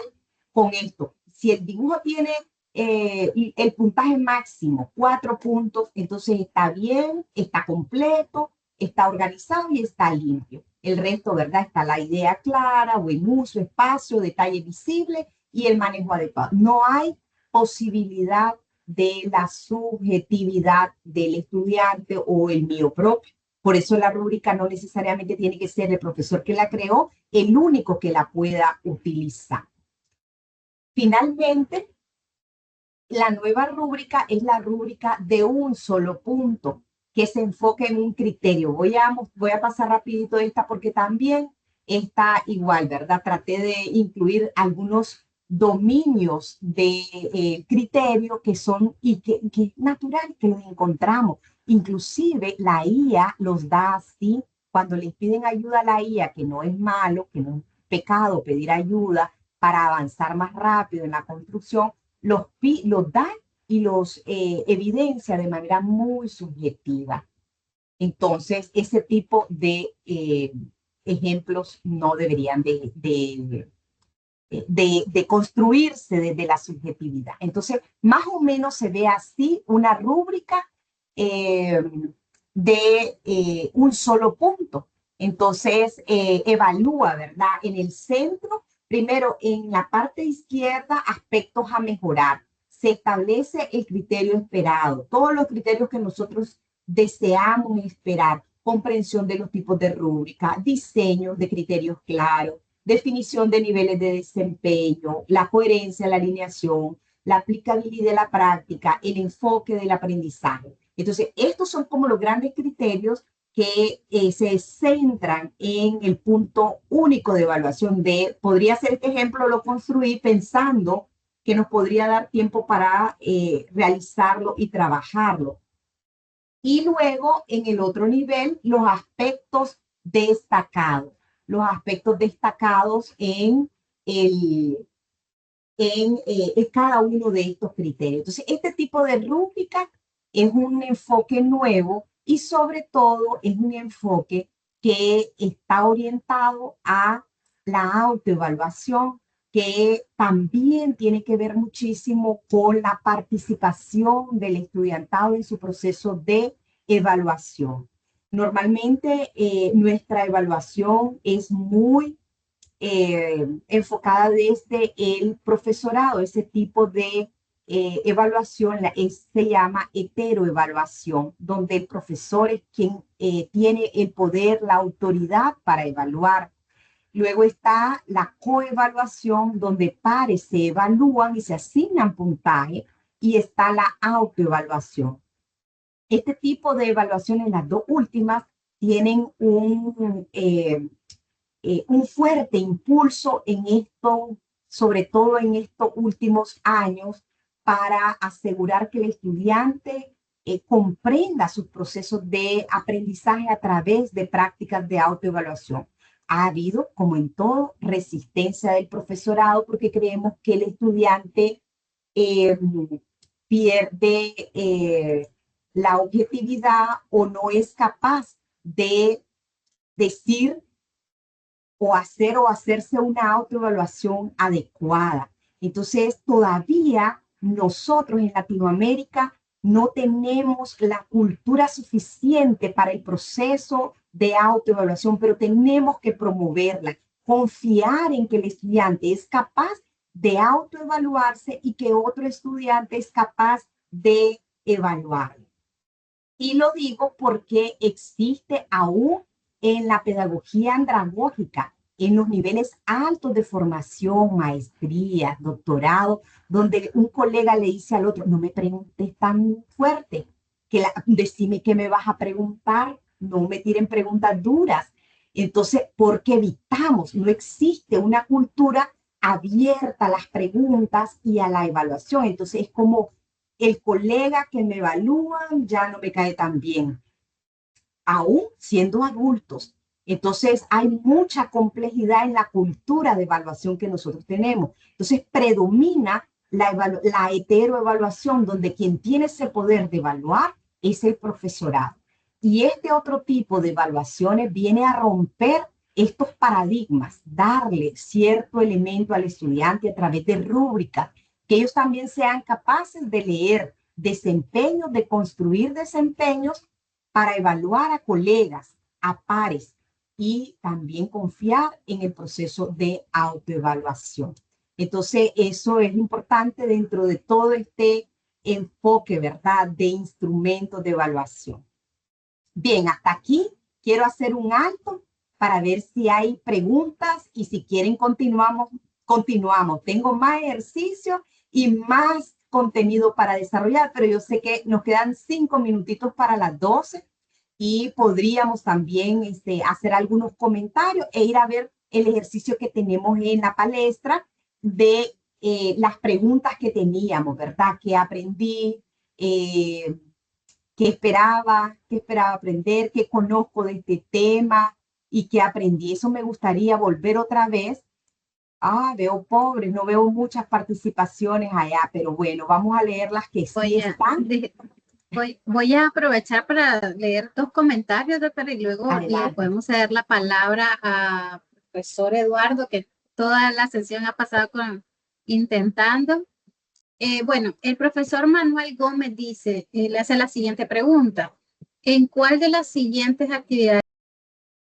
con esto. Si el dibujo tiene el puntaje máximo, 4 puntos, entonces está bien, está completo, está organizado y está limpio. El resto, ¿verdad? Está la idea clara, buen uso, espacio, detalle visible y el manejo adecuado. No hay posibilidad de la subjetividad del estudiante o el mío propio. Por eso la rúbrica no necesariamente tiene que ser el profesor que la creó el único que la pueda utilizar. Finalmente, la nueva rúbrica es la rúbrica de un solo punto que se enfoca en un criterio. Voy a pasar rapidito esta porque también está igual, ¿verdad? Traté de incluir algunos dominios de criterio que son y que es natural que los encontramos. Inclusive la IA los da así. Cuando les piden ayuda a la IA, que no es malo, que no es pecado pedir ayuda para avanzar más rápido en la construcción, los da y los evidencia de manera muy subjetiva. Entonces, ese tipo de ejemplos no deberían de construirse desde la subjetividad. Entonces, más o menos se ve así una rúbrica de un solo punto. Entonces, evalúa, ¿verdad? En el centro, primero, en la parte izquierda, aspectos a mejorar. Se establece el criterio esperado, todos los criterios que nosotros deseamos esperar, comprensión de los tipos de rúbrica, diseño de criterios claros, definición de niveles de desempeño, la coherencia, la alineación, la aplicabilidad de la práctica, el enfoque del aprendizaje. Entonces, estos son como los grandes criterios que se centran en el punto único de evaluación podría ser este ejemplo, lo construí pensando que nos podría dar tiempo para realizarlo y trabajarlo. Y luego, en el otro nivel, los aspectos destacados en cada uno de estos criterios. Entonces, este tipo de rúbrica es un enfoque nuevo y sobre todo es un enfoque que está orientado a la autoevaluación, que también tiene que ver muchísimo con la participación del estudiantado en su proceso de evaluación. Normalmente nuestra evaluación es muy enfocada desde el profesorado. Ese tipo de evaluación se llama heteroevaluación, donde el profesor es quien tiene el poder, la autoridad para evaluar. Luego está la coevaluación, donde pares se evalúan y se asignan puntaje, y está la autoevaluación. Este tipo de evaluaciones, las dos últimas, tienen un fuerte impulso en esto, sobre todo en estos últimos años, para asegurar que el estudiante comprenda sus procesos de aprendizaje a través de prácticas de autoevaluación. Ha habido, como en todo, resistencia del profesorado porque creemos que el estudiante pierde la objetividad o no es capaz de decir o hacerse una autoevaluación adecuada. Entonces, todavía nosotros en Latinoamérica no tenemos la cultura suficiente para el proceso de autoevaluación, pero tenemos que promoverla, confiar en que el estudiante es capaz de autoevaluarse y que otro estudiante es capaz de evaluarlo. Y lo digo porque existe aún en la pedagogía andragógica, en los niveles altos de formación, maestría, doctorado, donde un colega le dice al otro, no me preguntes tan fuerte, decime qué me vas a preguntar, no me tiren preguntas duras. Entonces, ¿por qué evitamos? No existe una cultura abierta a las preguntas y a la evaluación. Entonces, es como el colega que me evalúa ya no me cae tan bien, aún siendo adultos. Entonces, hay mucha complejidad en la cultura de evaluación que nosotros tenemos. Entonces, predomina la heteroevaluación, donde quien tiene ese poder de evaluar es el profesorado. Y este otro tipo de evaluaciones viene a romper estos paradigmas, darle cierto elemento al estudiante a través de rúbricas, que ellos también sean capaces de leer desempeños, de construir desempeños para evaluar a colegas, a pares y también confiar en el proceso de autoevaluación. Entonces, eso es importante dentro de todo este enfoque, ¿verdad?, de instrumentos de evaluación. Bien, hasta aquí quiero hacer un alto para ver si hay preguntas y si quieren continuamos. Tengo más ejercicio y más contenido para desarrollar, pero yo sé que nos quedan 5 minutitos para las 12 y podríamos también hacer algunos comentarios e ir a ver el ejercicio que tenemos en la palestra de las preguntas que teníamos, ¿verdad? ¿Qué aprendí? ¿Qué esperaba aprender? ¿Qué conozco de este tema? ¿Y qué aprendí? Eso me gustaría volver otra vez. Veo pobres, no veo muchas participaciones allá, pero bueno, vamos a leer las que sí están. Voy a aprovechar para leer 2 comentarios, doctora, y luego le podemos ceder la palabra a profesor Eduardo, que toda la sesión ha pasado intentando. Bueno, el profesor Manuel Gómez dice, le hace la siguiente pregunta. ¿En cuál de las siguientes actividades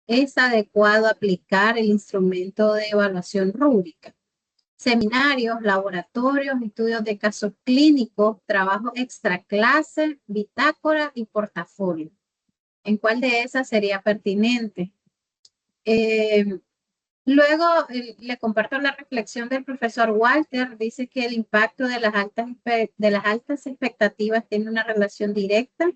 es adecuado aplicar el instrumento de evaluación rúbrica? Seminarios, laboratorios, estudios de casos clínicos, trabajo extra clase, bitácora y portafolio. ¿En cuál de esas sería pertinente? Luego le comparto la reflexión del profesor Walter. Dice que el impacto de las altas expectativas tiene una relación directa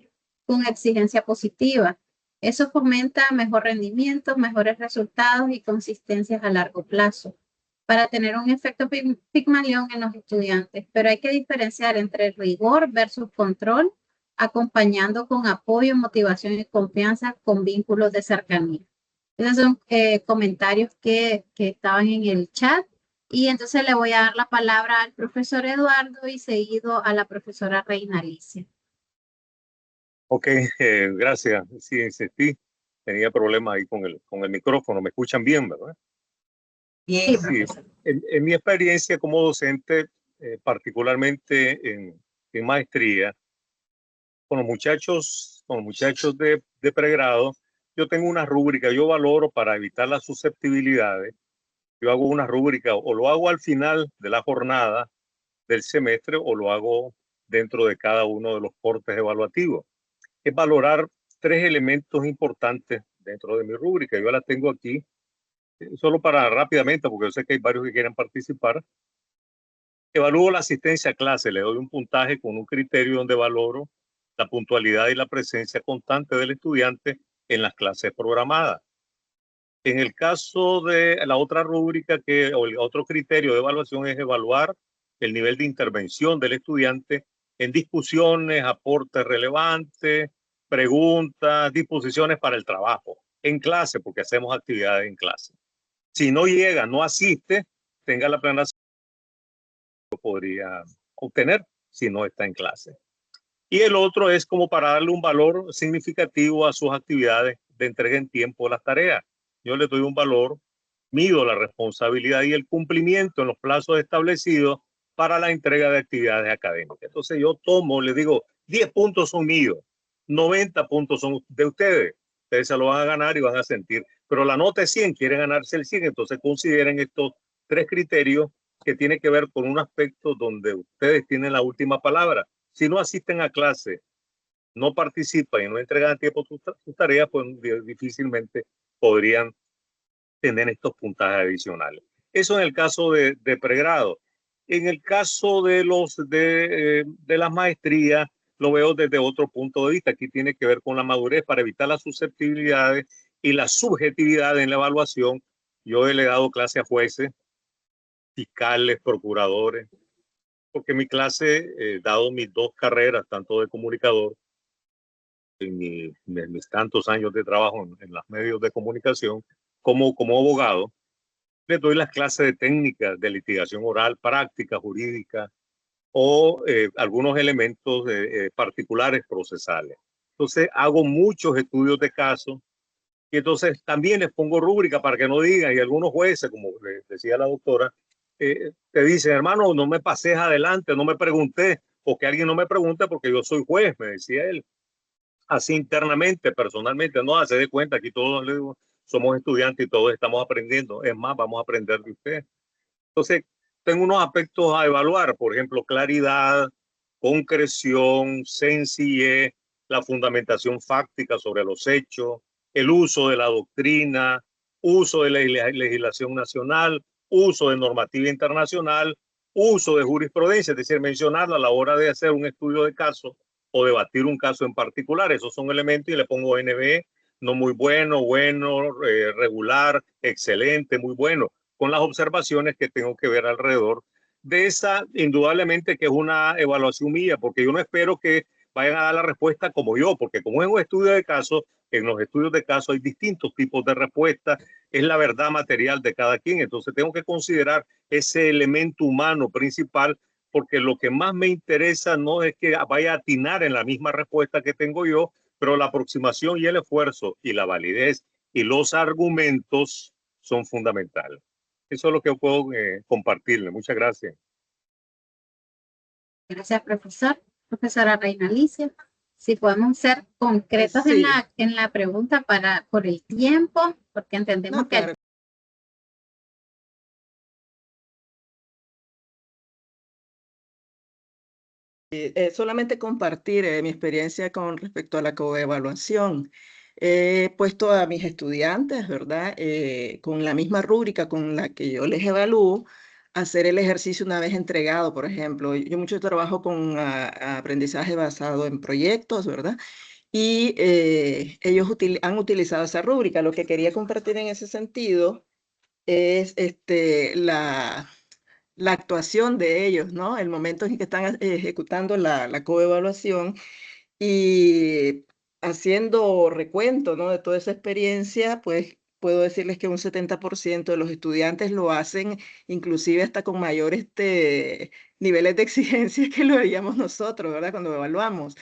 con exigencia positiva. Eso fomenta mejor rendimiento, mejores resultados y consistencias a largo plazo para tener un efecto Pigmalión en los estudiantes. Pero hay que diferenciar entre rigor versus control, acompañando con apoyo, motivación y confianza con vínculos de cercanía. Esos son comentarios que estaban en el chat. Y entonces le voy a dar la palabra al profesor Eduardo y seguido a la profesora Reina Alicia. Ok, gracias. Sí, insistí. Tenía problemas ahí con el micrófono. ¿Me escuchan bien, verdad? Bien. Sí, en mi experiencia como docente, particularmente en maestría, con los muchachos de pregrado, yo tengo una rúbrica, yo valoro para evitar las susceptibilidades. Yo hago una rúbrica, o lo hago al final de la jornada del semestre, o lo hago dentro de cada uno de los cortes evaluativos. Es valorar 3 elementos importantes dentro de mi rúbrica. Yo la tengo aquí, solo para rápidamente, porque yo sé que hay varios que quieren participar. Evalúo la asistencia a clase, le doy un puntaje con un criterio donde valoro la puntualidad y la presencia constante del estudiante en las clases programadas. En el caso de la otra rúbrica, o el otro criterio de evaluación es evaluar el nivel de intervención del estudiante en discusiones, aportes relevantes, preguntas, disposiciones para el trabajo, en clase, porque hacemos actividades en clase. Si no llega, no asiste, tenga la plena lo podría obtener si no está en clase. Y el otro es como para darle un valor significativo a sus actividades de entrega en tiempo de las tareas. Yo le doy un valor, mido la responsabilidad y el cumplimiento en los plazos establecidos para la entrega de actividades académicas. Entonces yo tomo, le digo, 10 puntos son míos, 90 puntos son de ustedes. Ustedes se lo van a ganar y van a sentir. Pero la nota es 100, quieren ganarse el 100, entonces consideren estos 3 criterios que tienen que ver con un aspecto donde ustedes tienen la última palabra. Si no asisten a clase, no participan y no entregan a tiempo sus tareas, pues difícilmente podrían tener estos puntajes adicionales. Eso en el caso de pregrado. En el caso de las maestrías, lo veo desde otro punto de vista. Aquí tiene que ver con la madurez para evitar las susceptibilidades y la subjetividad en la evaluación. Yo he dado clase a jueces, fiscales, procuradores, porque mi clase, dado mis 2 carreras, tanto de comunicador, en mis tantos años de trabajo en los medios de comunicación, como abogado, les doy las clases de técnicas de litigación oral, práctica jurídica o algunos elementos particulares procesales. Entonces hago muchos estudios de casos y entonces también les pongo rúbrica para que no digan, y algunos jueces, como les decía la doctora, te dicen, hermano, no me pases adelante, no me pregunté, o que alguien no me pregunte porque yo soy juez, me decía él. Así internamente, personalmente, no se dé cuenta, aquí todos le digo, somos estudiantes y todos estamos aprendiendo. Es más, vamos a aprender de usted. Entonces, tengo unos aspectos a evaluar, por ejemplo, claridad, concreción, sencillez, la fundamentación fáctica sobre los hechos, el uso de la doctrina, uso de la legislación nacional, uso de normativa internacional, uso de jurisprudencia, es decir, mencionarla a la hora de hacer un estudio de caso o debatir un caso en particular. Esos son elementos y le pongo NB, no muy bueno, bueno, regular, excelente, muy bueno, con las observaciones que tengo que ver alrededor de esa, indudablemente que es una evaluación mía, porque yo no espero que vayan a dar la respuesta como yo, porque como es un estudio de caso, en los estudios de caso hay distintos tipos de respuestas, es la verdad material de cada quien, entonces tengo que considerar ese elemento humano principal, porque lo que más me interesa no es que vaya a atinar en la misma respuesta que tengo yo, pero la aproximación y el esfuerzo y la validez y los argumentos son fundamentales. Eso es lo que puedo compartirle. Muchas gracias. Gracias, profesor. Profesora Reina Alicia, si podemos ser concretos Sí. en la pregunta por el tiempo, porque entendemos No, que claro. Solamente compartir mi experiencia con respecto a la coevaluación. He puesto a mis estudiantes, ¿verdad? Con la misma rúbrica con la que yo les evalúo, hacer el ejercicio una vez entregado, por ejemplo. Yo mucho trabajo con aprendizaje basado en proyectos, ¿verdad? Y ellos han utilizado esa rúbrica. Lo que quería compartir en ese sentido es la actuación de ellos, ¿no? El momento en que están ejecutando la coevaluación y haciendo recuento, ¿no? De toda esa experiencia, pues puedo decirles que un 70% de los estudiantes lo hacen, inclusive hasta con mayores niveles de exigencia que lo haríamos nosotros, ¿verdad? Cuando evaluamos.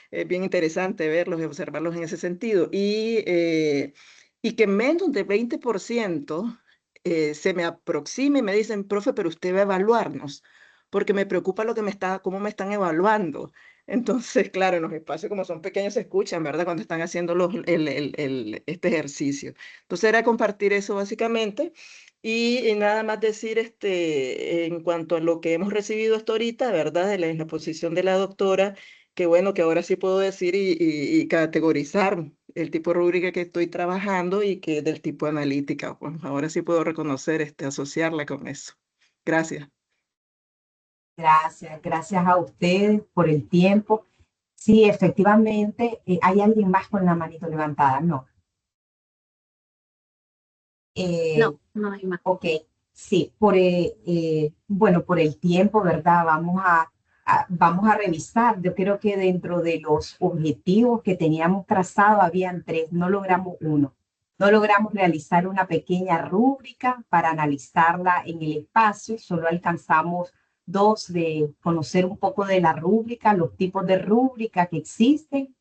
Es bien interesante verlos y observarlos en ese sentido. Y que menos de 20% se me aproxime y me dicen, profe, pero usted va a evaluarnos, porque me preocupa lo que cómo me están evaluando. Entonces, claro, en los espacios como son pequeños se escuchan, ¿verdad? Cuando están haciendo este ejercicio. Entonces era compartir eso básicamente y nada más decir en cuanto a lo que hemos recibido hasta ahorita, ¿verdad? En la posición de la doctora, que bueno, que ahora sí puedo decir y categorizar el tipo de rúbrica que estoy trabajando y que del tipo analítica. Pues ahora sí puedo reconocer, asociarla con eso. Gracias. Gracias a ustedes por el tiempo. Sí, efectivamente, hay alguien más con la manito levantada, ¿no? no hay más. Ok, sí, bueno, por el tiempo, ¿verdad? Vamos a revisar. Yo creo que dentro de los objetivos que teníamos trazado habían tres, no logramos uno. No logramos realizar una pequeña rúbrica para analizarla en el espacio, solo alcanzamos dos de conocer un poco de la rúbrica, los tipos de rúbrica que existen,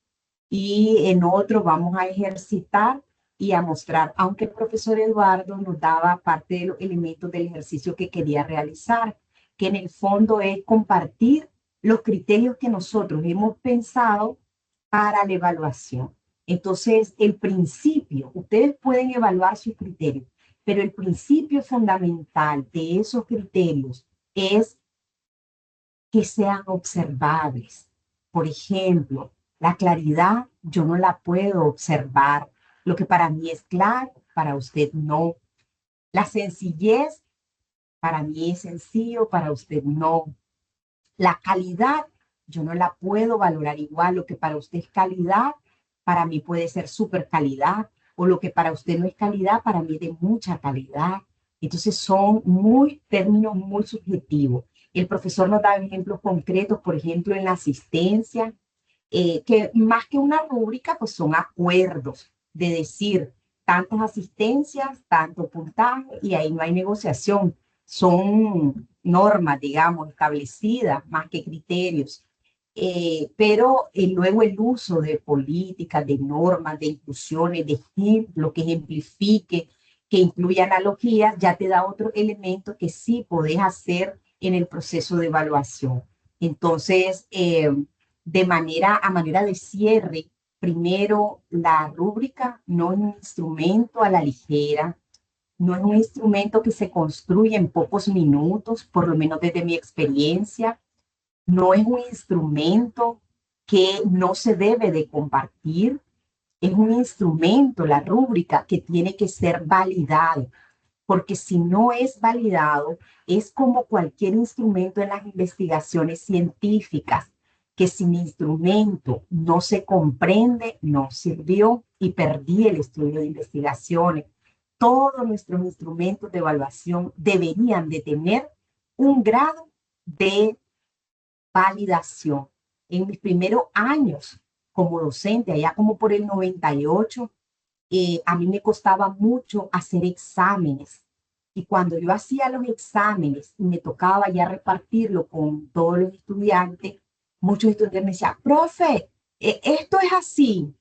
y en otro vamos a ejercitar y a mostrar, aunque el profesor Eduardo nos daba parte de los elementos del ejercicio que quería realizar, que en el fondo es compartir los criterios que nosotros hemos pensado para la evaluación. Entonces, el principio, ustedes pueden evaluar sus criterios, pero el principio fundamental de esos criterios es que sean observables. Por ejemplo, la claridad yo no la puedo observar. Lo que para mí es claro, para usted no. La sencillez, para mí es sencillo, para usted no. La calidad, yo no la puedo valorar igual. Lo que para usted es calidad, para mí puede ser súper calidad. O lo que para usted no es calidad, para mí es de mucha calidad. Entonces son términos muy subjetivos. El profesor nos da ejemplos concretos, por ejemplo, en la asistencia, que más que una rúbrica, pues son acuerdos de decir tantas asistencias, tanto puntaje, y ahí no hay negociación. Son normas, digamos, establecidas más que criterios. Pero luego el uso de políticas, de normas, de inclusiones, de ejemplos que ejemplifique, que incluya analogías, ya te da otro elemento que sí podés hacer en el proceso de evaluación. Entonces, a manera de cierre, primero, la rúbrica no es un instrumento a la ligera, no es un instrumento que se construye en pocos minutos, por lo menos desde mi experiencia. No es un instrumento que no se debe de compartir. Es un instrumento, la rúbrica, que tiene que ser validado, porque si no es validado, es como cualquier instrumento en las investigaciones científicas, que si mi instrumento no se comprende, no sirvió y perdí el estudio de investigaciones. Todos nuestros instrumentos de evaluación deberían de tener un grado de validación. En mis primeros años como docente, allá como por el 98, a mí me costaba mucho hacer exámenes. Y cuando yo hacía los exámenes y me tocaba ya repartirlo con todos los estudiantes, muchos estudiantes me decían, profe, esto es así,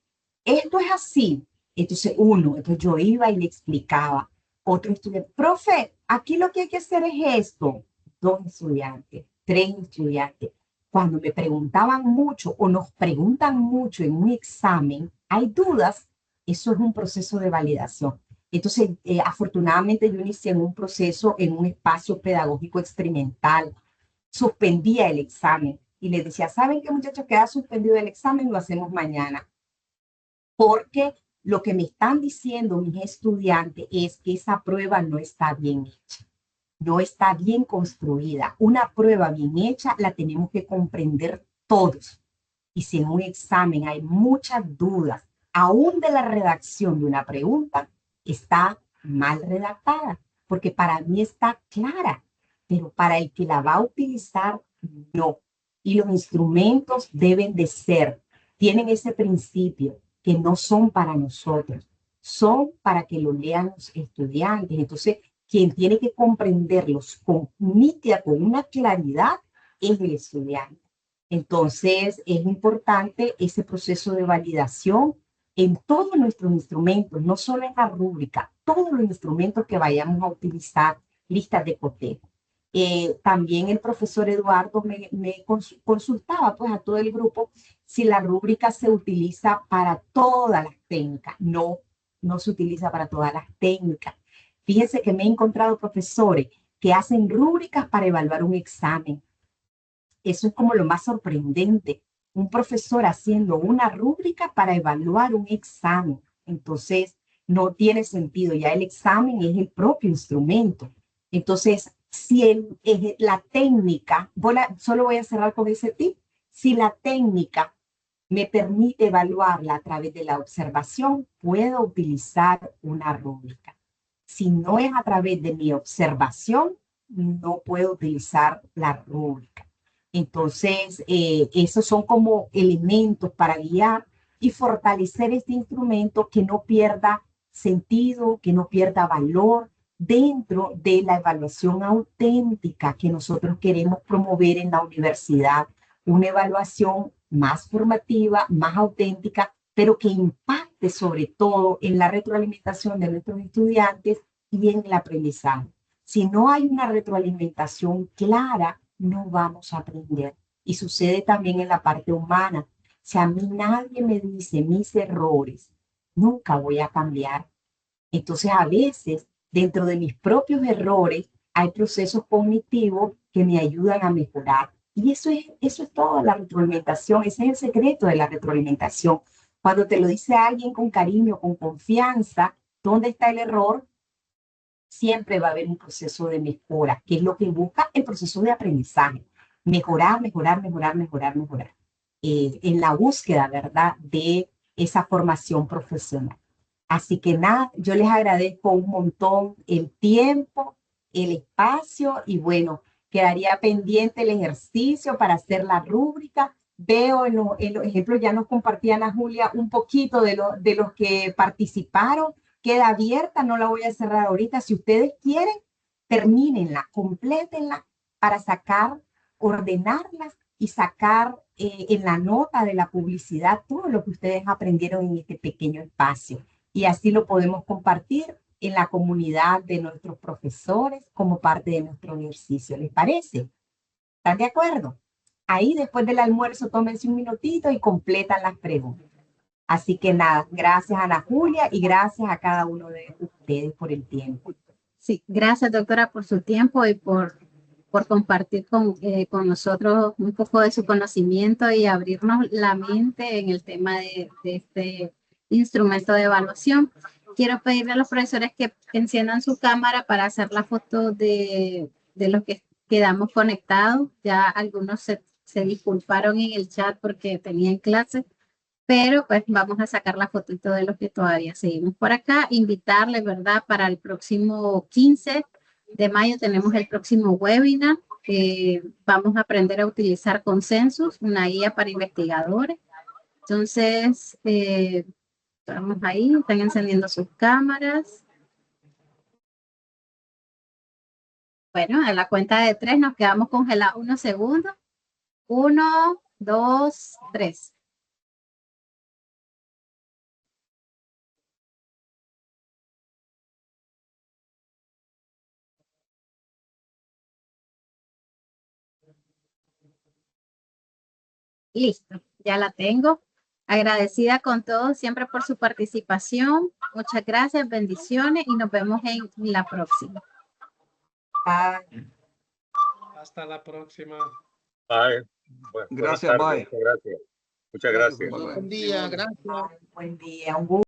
esto es así. Entonces entonces yo iba y le explicaba. Otro estudiante, profe, aquí lo que hay que hacer es esto. 2 estudiantes, 3 estudiantes. Cuando me preguntaban mucho o nos preguntan mucho en un examen, hay dudas, eso es un proceso de validación. Entonces, afortunadamente yo inicié en un proceso, en un espacio pedagógico experimental. Suspendía el examen y les decía, ¿saben qué, muchachos? Queda suspendido el examen, lo hacemos mañana. Porque lo que me están diciendo mis estudiantes es que esa prueba no está bien hecha, no está bien construida. Una prueba bien hecha la tenemos que comprender todos. Y si en un examen hay muchas dudas, aún de la redacción de una pregunta, está mal redactada, porque para mí está clara, pero para el que la va a utilizar, no. Y los instrumentos deben de ser, tienen ese principio, que no son para nosotros, son para que lo lean los estudiantes. Entonces, quien tiene que comprenderlos con nítida, con una claridad, es el estudiante. Entonces, es importante ese proceso de validación en todos nuestros instrumentos, no solo en la rúbrica, todos los instrumentos que vayamos a utilizar, listas de cotejo. También el profesor Eduardo me consultaba pues a todo el grupo si la rúbrica se utiliza para todas las técnicas. No, no se utiliza para todas las técnicas. Fíjense que me he encontrado profesores que hacen rúbricas para evaluar un examen. Eso es como lo más sorprendente. Un profesor haciendo una rúbrica para evaluar un examen. Entonces, no tiene sentido. Ya el examen es el propio instrumento. Entonces, si la técnica, solo voy a cerrar con ese tip, si la técnica me permite evaluarla a través de la observación, puedo utilizar una rúbrica. Si no es a través de mi observación, no puedo utilizar la rúbrica. Entonces, esos son como elementos para guiar y fortalecer este instrumento, que no pierda sentido, que no pierda valor dentro de la evaluación auténtica que nosotros queremos promover en la universidad. Una evaluación más formativa, más auténtica, pero que impacte sobre todo en la retroalimentación de nuestros estudiantes y en el aprendizaje. Si no hay una retroalimentación clara, no vamos a aprender. Y sucede también en la parte humana. Si a mí nadie me dice mis errores, nunca voy a cambiar. Entonces, a veces, dentro de mis propios errores, hay procesos cognitivos que me ayudan a mejorar. Y eso es todo, la retroalimentación. Ese es el secreto de la retroalimentación. Cuando te lo dice alguien con cariño, con confianza, ¿dónde está el error? Siempre va a haber un proceso de mejora, que es lo que busca el proceso de aprendizaje. Mejorar, mejorar, mejorar, mejorar, mejorar. En la búsqueda, ¿verdad?, de esa formación profesional. Así que nada, yo les agradezco un montón el tiempo, el espacio, y bueno, quedaría pendiente el ejercicio para hacer la rúbrica. Veo en los ejemplos, ya nos compartía Ana Julia un poquito de los que participaron. Queda abierta, no la voy a cerrar ahorita. Si ustedes quieren, termínenla, complétenla para sacar, ordenarlas y sacar en la nota de la publicidad todo lo que ustedes aprendieron en este pequeño espacio. Y así lo podemos compartir en la comunidad de nuestros profesores como parte de nuestro ejercicio. ¿Les parece? ¿Están de acuerdo? Ahí después del almuerzo tómense un minutito y completan las preguntas. Así que nada, gracias Ana Julia y gracias a cada uno de ustedes por el tiempo. Sí, gracias doctora por su tiempo y por por compartir con nosotros un poco de su conocimiento y abrirnos la mente en el tema de este instrumento de evaluación. Quiero pedirle a los profesores que enciendan su cámara para hacer la foto de los que quedamos conectados. Ya algunos se disculparon en el chat porque tenían clase, pero pues vamos a sacar la fotito de los que todavía seguimos por acá. Invitarles, ¿verdad? Para el próximo 15 de mayo tenemos el próximo webinar. Vamos a aprender a utilizar Consensus, una guía para investigadores. Entonces, estamos ahí, están encendiendo sus cámaras. Bueno, a la cuenta de 3 nos quedamos congelados unos segundos. 1, 2, 3. Listo, ya la tengo. Agradecida con todos siempre por su participación. Muchas gracias, bendiciones y nos vemos en la próxima. Bye. Hasta la próxima. Bye. Bueno, Gracias, buenas tardes. bye. Muchas gracias. Muchas gracias. Buen día, gracias. Bye. Buen día. Un gusto.